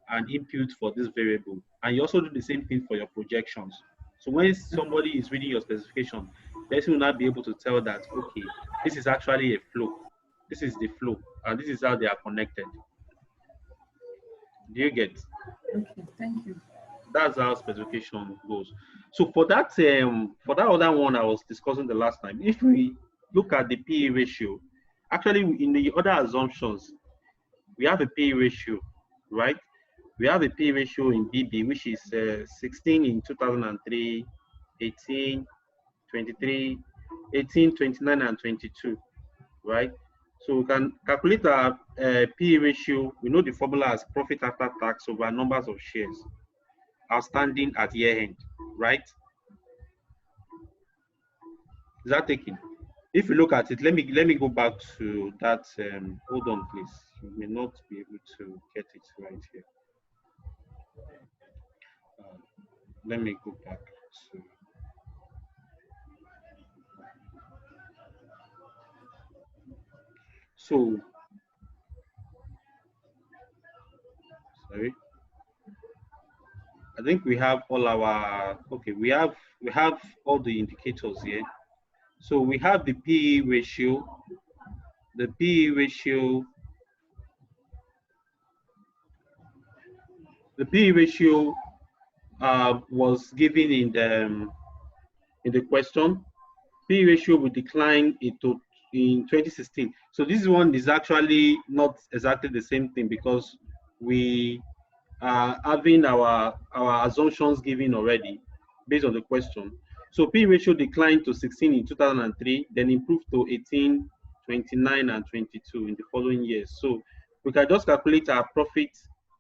an input for this variable. And you also do the same thing for your projections. So when somebody is reading your specification, the person will not be able to tell that, okay, this is actually a flow. This is the flow, and this is how they are connected. Do you get? Okay. Thank you. That's how specification goes. So for that other one I was discussing the last time, if we look at the PE ratio, actually in the other assumptions, we have a PE ratio, right? We have a PE ratio in BB, which is 16 in 2003, 18, 23, 18, 29, and 22, right? So we can calculate our PE ratio. We know the formula as profit after tax over numbers of shares outstanding at year end, right? Is that taken? If you look at it, let me go back to that. Hold on, please. You may not be able to get it right here. Let me go back to. So, sorry. I think we have all our. Okay, we have all the indicators here. So we have the PE ratio. The PE ratio. The PE ratio was given in the question. P ratio will decline into in 2016. So this one is actually not exactly the same thing because we are having our assumptions given already based on the question. So P ratio declined to 16 in 2003, then improved to 18, 29, and 22 in the following years. So we can just calculate our profit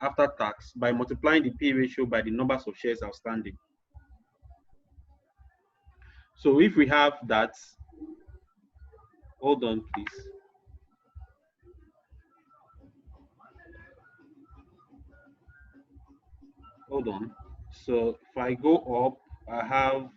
after tax by multiplying the P ratio by the numbers of shares outstanding. So if we have that, hold on, please. Hold on. So if I go up, I have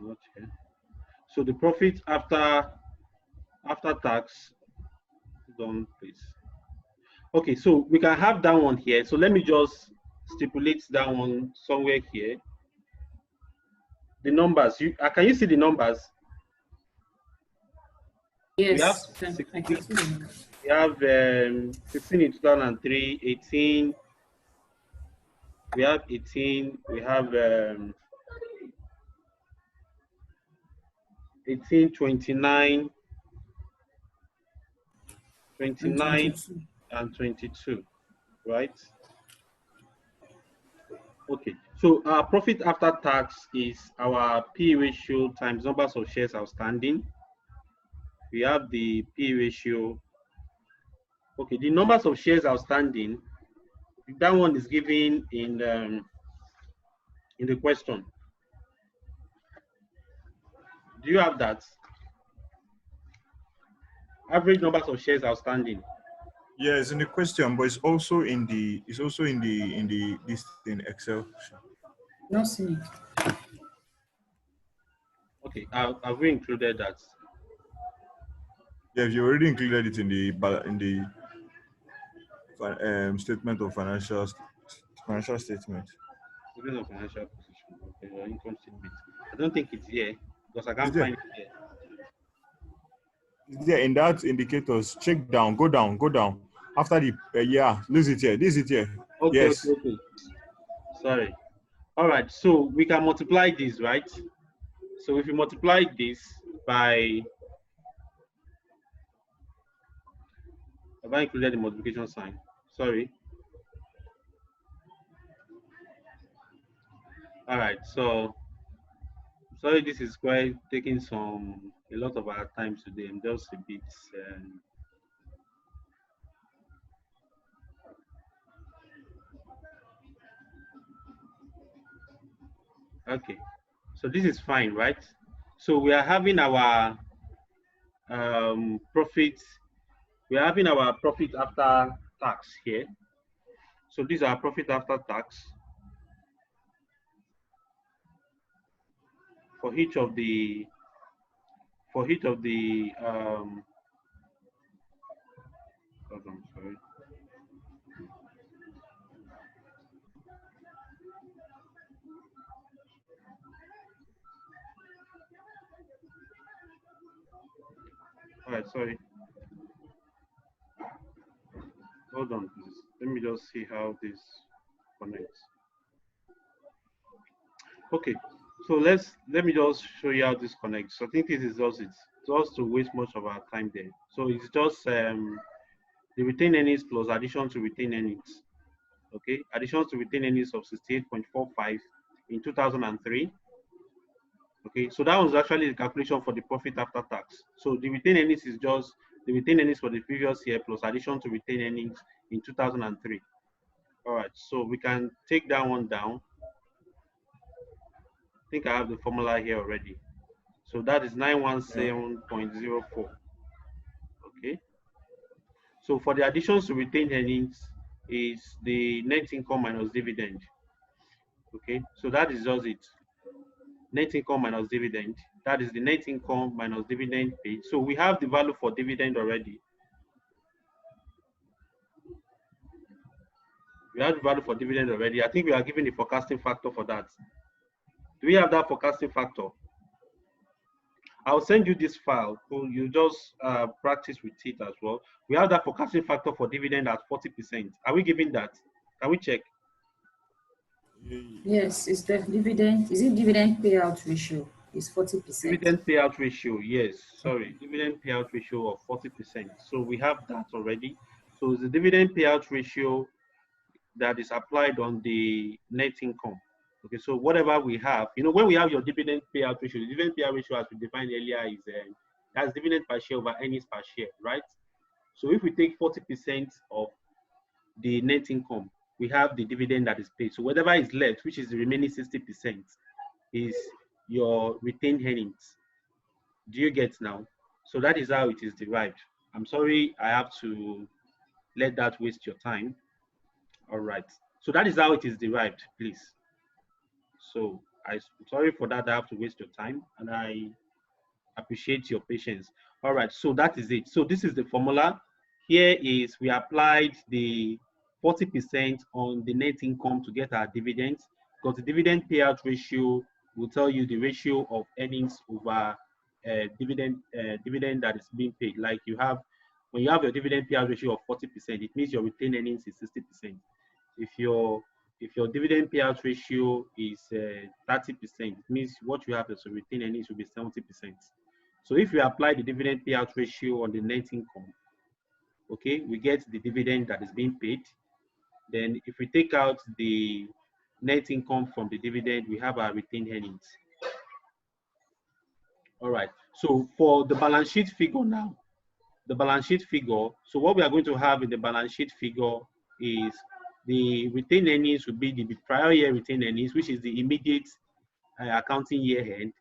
okay. So the profit after tax, hold on, please. Okay, so we can have that one here. So let me just stipulate that one somewhere here. The numbers, can you see the numbers? Yes, We have I can see them. we have 16 in 2003, 18. We have 18. We have 18, 29, 29, and 22, right? Okay, so our profit after tax is our P ratio times numbers of shares outstanding. We have the P ratio. Okay, the numbers of shares outstanding, that one is given in the question. Do you have that? Average numbers of shares outstanding. Yeah, it's in the question, but it's also in the this in Excel. No see it. Okay, have we included that? Yeah, you already included it in the statement of financial statement. Statement of financial position. Okay, your income statement. I don't think it's here because I Is can't there? find it here. Is there in that indicators? Check down, go down, go down. After the yeah, lose it here. This is it here. Okay, Yes. okay. Sorry. All right, so we can multiply this, right? So if you multiply this by, have I included the multiplication sign? Sorry. All right, so sorry, this is quite taking a lot of our time today. I'm just a bit. Okay, so this is fine, right? So we are having our profit. We are having our profit after tax here. So these are profit after tax for each of the hold on, sorry. All right, sorry. Hold on, please. Let me just see how this connects. Okay, so let me just show you how this connects. So I think this is just it. Just to waste much of our time there. So it's just the retained earnings plus addition to retained earnings. Okay, addition to retained earnings of 68.45 in 2003. Okay, so that was actually the calculation for the profit after tax. So the retained earnings is just the retained earnings for the previous year plus addition to retained earnings in 2003. All right, so we can take that one down. I think I have the formula here already. So that is 917.04. Okay. So for the additions to retained earnings is the net income minus dividend. Okay. So that is just it. Net income minus dividend. That is the net income minus dividend paid. So we have the value for dividend already. We have the value for dividend already. I think we are given the forecasting factor for that. Do we have that forecasting factor? I'll send you this file, so you just practice with it as well. We have that forecasting factor for dividend at 40%. Are we giving that? Can we check? Yes, it's the dividend. Is it dividend payout ratio? is 40%. Dividend payout ratio, yes, sorry, dividend payout ratio of 40%. So we have that already. So it's the dividend payout ratio that is applied on the net income. Okay, so whatever we have, when we have your dividend payout ratio, the dividend payout ratio as we defined earlier is that's dividend per share over earnings per share, right? So if we take 40% of the net income, we have the dividend that is paid. So whatever is left, which is the remaining 60%, is your retained earnings. Do you get now? So that is how it is derived. I'm sorry I have to let that waste your time. All right. So that is how it is derived, please. So I'm sorry for that. I have to waste your time, and I appreciate your patience. All right. So that is it. So this is the formula. Here is we applied the 40% on the net income to get our dividends, because the dividend payout ratio will tell you the ratio of earnings over dividend that is being paid. Like when you have your dividend payout ratio of 40%, it means your retained earnings is 60%. If your dividend payout ratio is 30%, it means what you have as a retained earnings will be 70%. So if you apply the dividend payout ratio on the net income, okay, we get the dividend that is being paid. Then if we take out the net income from the dividend, we have our retained earnings. All right. So for the balance sheet figure now, the balance sheet figure, so what we are going to have in the balance sheet figure is the retained earnings will be the prior year retained earnings, which is the immediate accounting year end,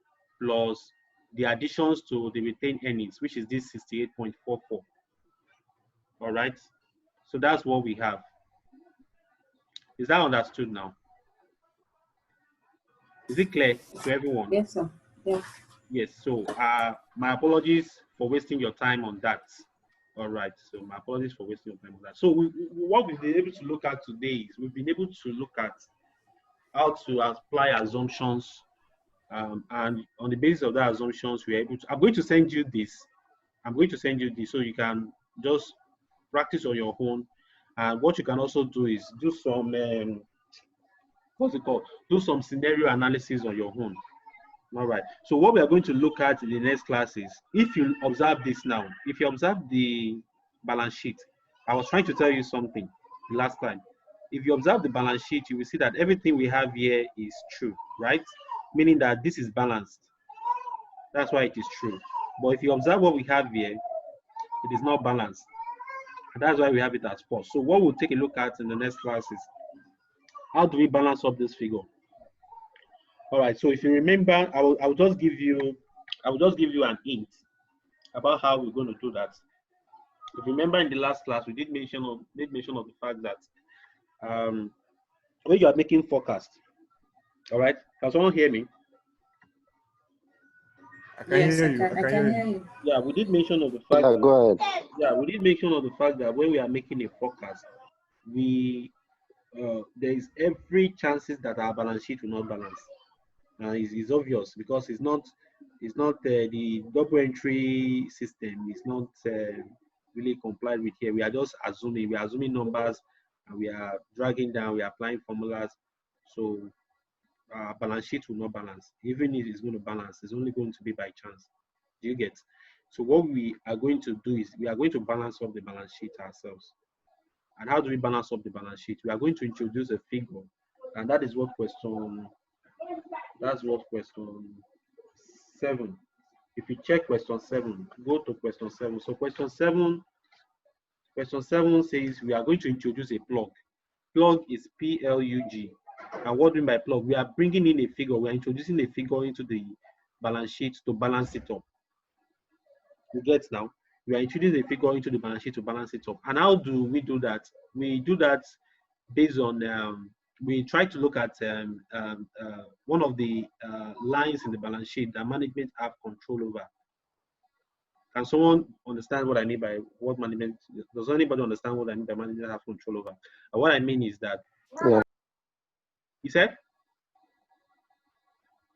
plus the additions to the retained earnings, which is this 68.44. All right. So that's what we have. Is that understood now? Is it clear to everyone? Yes, sir. Yeah. Yes. So my apologies for wasting your time on that. All right. So my apologies for wasting your time on that. So what we've been able to look at today is we've been able to look at how to apply assumptions, and on the basis of that assumptions, we are able to. I'm going to send you this. So you can just practice on your own. And what you can also do is do some what's it called? Do some scenario analysis on your own. All right. So what we are going to look at in the next class is, if you observe this now, if you observe the balance sheet, I was trying to tell you something last time. If you observe the balance sheet, you will see that everything we have here is true, right? Meaning that this is balanced. That's why it is true. But if you observe what we have here, it is not balanced. And that's why we have it as false. So what we'll take a look at in the next class is, how do we balance up this figure? All right. So if you remember, I will just give you an hint about how we're going to do that. If you remember in the last class, we did mention of the fact that when you are making forecast, all right. Can someone hear me? I can hear you. I can hear you. Yeah, we did mention of the fact. Yeah, go ahead. Yeah, we did mention of the fact that when we are making a forecast, there is every chances that our balance sheet will not balance. It's obvious, because it's not the double entry system is not really complied with here. We are just assuming. We are assuming numbers, and we are dragging down. We are applying formulas. So our balance sheet will not balance. Even if it's going to balance, it's only going to be by chance. Do you get? So what we are going to do is we are going to balance up the balance sheet ourselves. And how do we balance up the balance sheet? We are going to introduce a figure, and that is what question 7. If you check question 7, go to question 7. So question 7 says we are going to introduce a plug. Plug is PLUG. And what do we mean by plug? We are bringing in a figure. We are introducing a figure into the balance sheet to balance it up. You get now? We are introducing a figure into the balance sheet to balance it up. And how do we do that? We do that based on, we try to look at one of the lines in the balance sheet that management have control over. Can someone understand what I mean by what management? Does anybody understand what I mean by management have control over? And what I mean is that. Yeah. You said?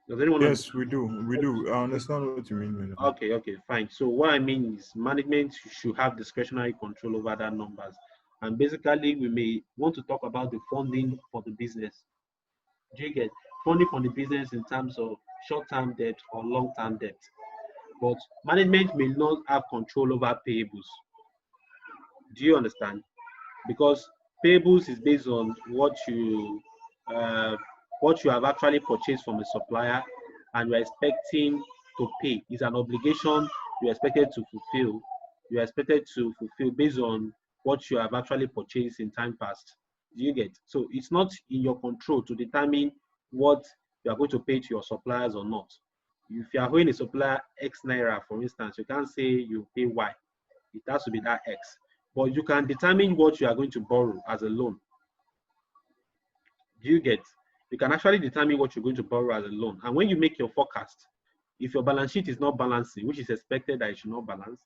Does anyone? Yes, we do. We do. I understand what you mean. Okay, fine. So what I mean is management should have discretionary control over that numbers. And basically, we may want to talk about the funding for the business. Do you get funding for the business in terms of short-term debt or long-term debt. But management may not have control over payables. Do you understand? Because payables is based on uh, what you have actually purchased from a supplier and you're expecting to pay. It's an obligation you're expected to fulfill. You're expected to fulfill based on what you have actually purchased in time past. Do you get? So it's not in your control to determine what you are going to pay to your suppliers or not. If you are owing a supplier X naira, for instance, you can't say you pay Y. It has to be that X. But you can determine what you are going to borrow as a loan. Do you get? You can actually determine what you're going to borrow as a loan. And when you make your forecast, if your balance sheet is not balancing, which is expected that it should not balance,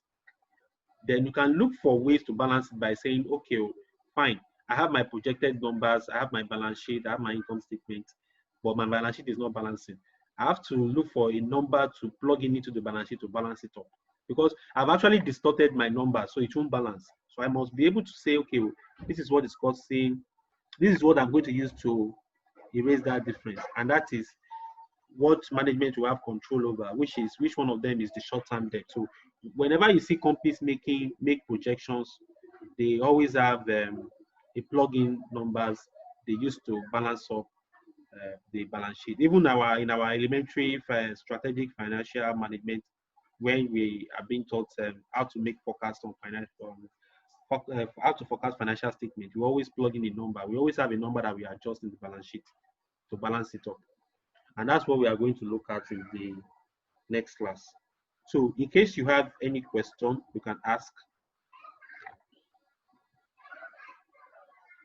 then you can look for ways to balance it by saying, okay, fine, I have my projected numbers, I have my balance sheet, I have my income statement, but my balance sheet is not balancing. I have to look for a number to plug in into the balance sheet to balance it up. Because I've actually distorted my numbers, so it won't balance. So I must be able to say, okay, this is what is costing, this is what I'm going to use to erase that difference. And that is what management will have control over, which one of them is the short-term debt. So whenever you see companies make projections, they always have a plug-in numbers they use to balance up the balance sheet. Even in our elementary strategic financial management, when we are being taught how to make forecasts on financial, how to forecast financial statement, we always plug in a number. We always have a number that we adjust in the balance sheet to balance it up. And that's what we are going to look at in the next class. So in case you have any question, you can ask.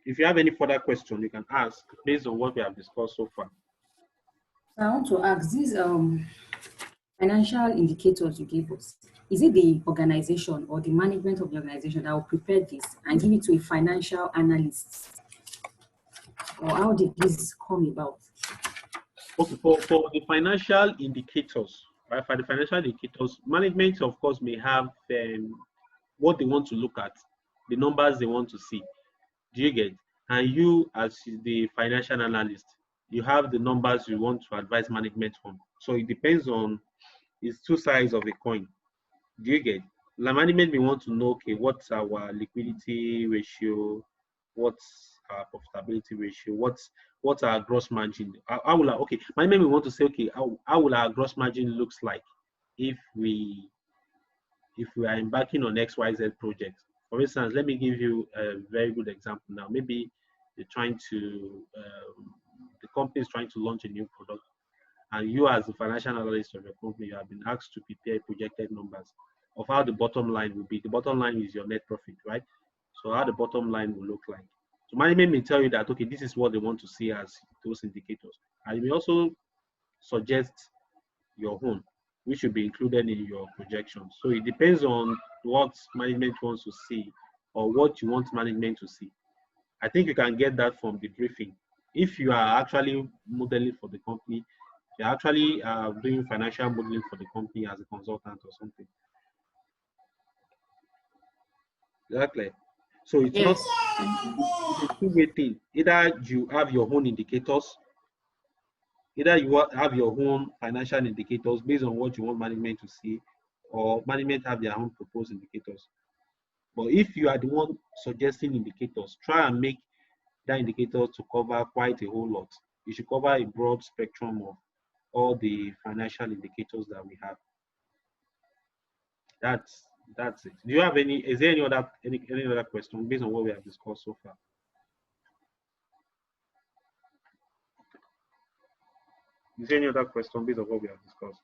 If you have any further question, you can ask based on what we have discussed so far. I want to ask, these financial indicators you gave us, is it the organization or the management of the organization that will prepare this and give it to a financial analyst? Or how did this come about? Okay, for the financial indicators, right? For the financial indicators, management, of course, may have what they want to look at, the numbers they want to see. Do you get? And you, as the financial analyst, you have the numbers you want to advise management on. So it depends on, it's two sides of a coin. Do you get? The management may want to know, okay, what's our liquidity ratio, what's our profitability ratio, what's our gross margin. How will okay, management may want to say, okay, how will our gross margin looks like if we are embarking on XYZ projects. For instance, let me give you a very good example now. Maybe they're trying to, the company is trying to launch a new product, and you as the financial analyst of the company, you have been asked to prepare projected numbers of how the bottom line will be. The bottom line is your net profit, right? So how the bottom line will look like. So management may tell you that, okay, this is what they want to see as those indicators. And you may also suggest your own, which should be included in your projections. So it depends on what management wants to see or what you want management to see. I think you can get that from the briefing. If you are actually modeling for the company, you're actually doing financial modeling for the company as a consultant or something. Exactly. So it's not it's a two-way thing. Either you have your own indicators, either you have your own financial indicators based on what you want management to see, or management have their own proposed indicators. But if you are the one suggesting indicators, try and make that indicator to cover quite a whole lot. You should cover a broad spectrum of all the financial indicators that we have. That's it. Do you have any? Is there any other question based on what we have discussed so far? Is there any other question based on what we have discussed?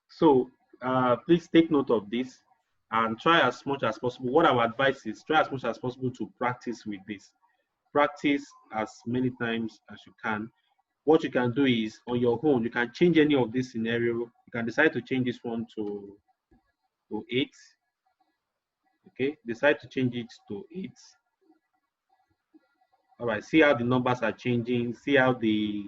So please take note of this and try as much as possible. What our advice is, try as much as possible to practice with this. Practice as many times as you can. What you can do is, on your own, you can change any of this scenario. You can decide to change this one to 8. Okay, decide to change it to 8. All right, see how the numbers are changing, see how the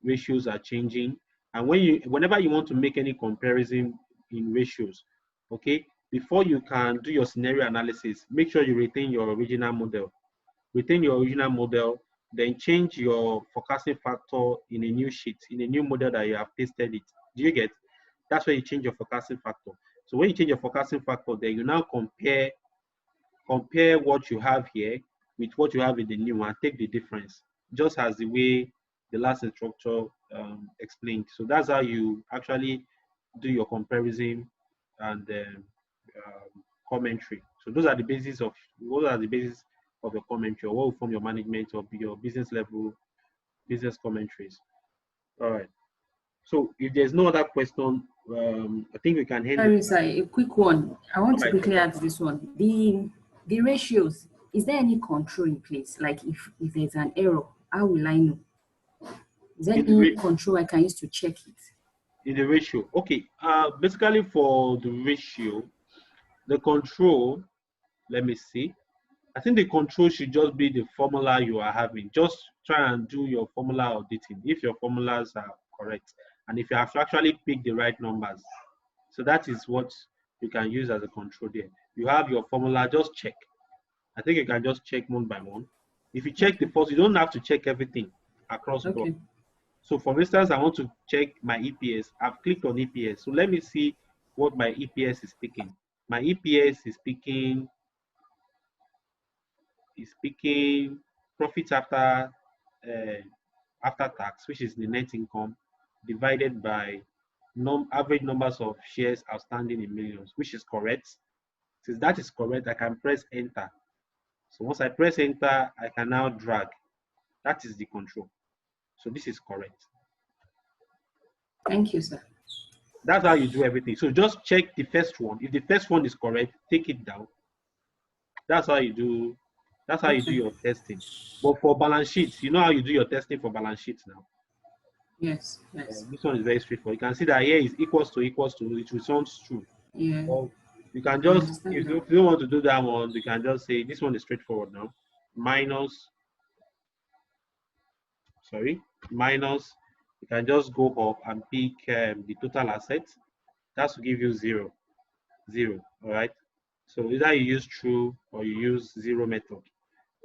ratios are changing. And whenever you want to make any comparison in ratios, okay, before you can do your scenario analysis, make sure you retain your original model. Retain your original model then change your forecasting factor in a new sheet, in a new model that you have pasted it. Do you get? That's where you change your forecasting factor. So when you change your forecasting factor, then you now compare what you have here with what you have in the new one, take the difference, just as the way the last instructor explained. So that's how you actually do your comparison and commentary. So those are the basis of your commentary, or what will form your management of your business level business commentaries. All right. So if there's no other question, I think we can end Sorry, it. sir, a quick one. I want to Alright, quickly okay. ask this one. The ratios, is there any control in place? Like if there's an error, how will I know? Is there In the, any control I can use to check it? in the ratio, okay. Basically for the ratio, the control, let me see. I think the control should just be the formula you are having. Just try and do your formula auditing if your formulas are correct and if you have actually picked the right numbers. So that is what you can use as a control there. You have your formula, just check. I think you can just check one by one. If you check the first, you don't have to check everything across board. Okay. So for instance, I want to check my EPS. I've clicked on EPS. So let me see what my EPS is picking. My EPS is picking profit after tax, which is the net income, divided by average numbers of shares outstanding in millions, which is correct. Since that is correct, I can press enter. So once I press enter, I can now drag. That is the control. So this is correct. Thank you, sir. That's how you do everything. So just check the first one. If the first one is correct, take it down. That's how you do. That's how you do your testing. But for balance sheets, you know how you do your testing for balance sheets now. Yes, yes. This one is very straightforward. You can see that here is equals to, it returns true. Yeah, Or you can I just, understand if that. you don't want to do that one, you can just say this one is straightforward now. Minus, you can just go up and pick the total assets. That will give you zero. All right. So either you use true or you use zero method.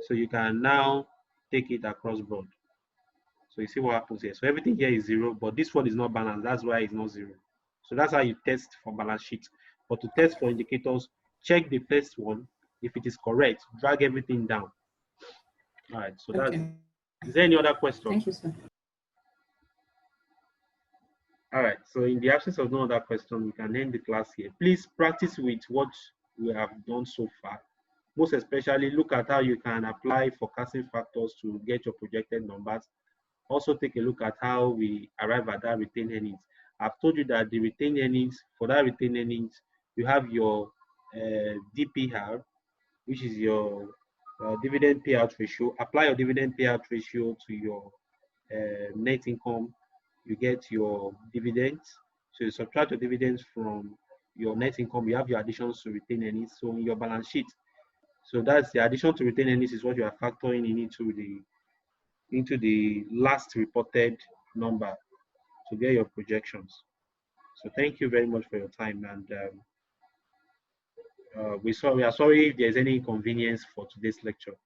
So you can now take it across board. So you see what happens here. So everything here is zero, but this one is not balanced. That's why it's not zero. So that's how you test for balance sheet. But to test for indicators, check the first one. If it is correct, drag everything down. All right. So that's. Okay. Is there any other question? Thank you, sir. All right. So in the absence of no other question, we can end the class here. Please practice with what we have done so far. Most especially, look at how you can apply forecasting factors to get your projected numbers. Also take a look at how we arrive at that retained earnings. I've told you that the retained earnings, for that retained earnings, you have your DPR, which is your dividend payout ratio. Apply your dividend payout ratio to your net income. You get your dividends. So you subtract your dividends from your net income. You have your additions to retained earnings. So in your balance sheet, so that's the addition to retained earnings is what you are factoring into the last reported number to get your projections. So thank you very much for your time, and we are sorry if there's any inconvenience for today's lecture.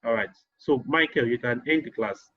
All right, so Michael, you can end the class.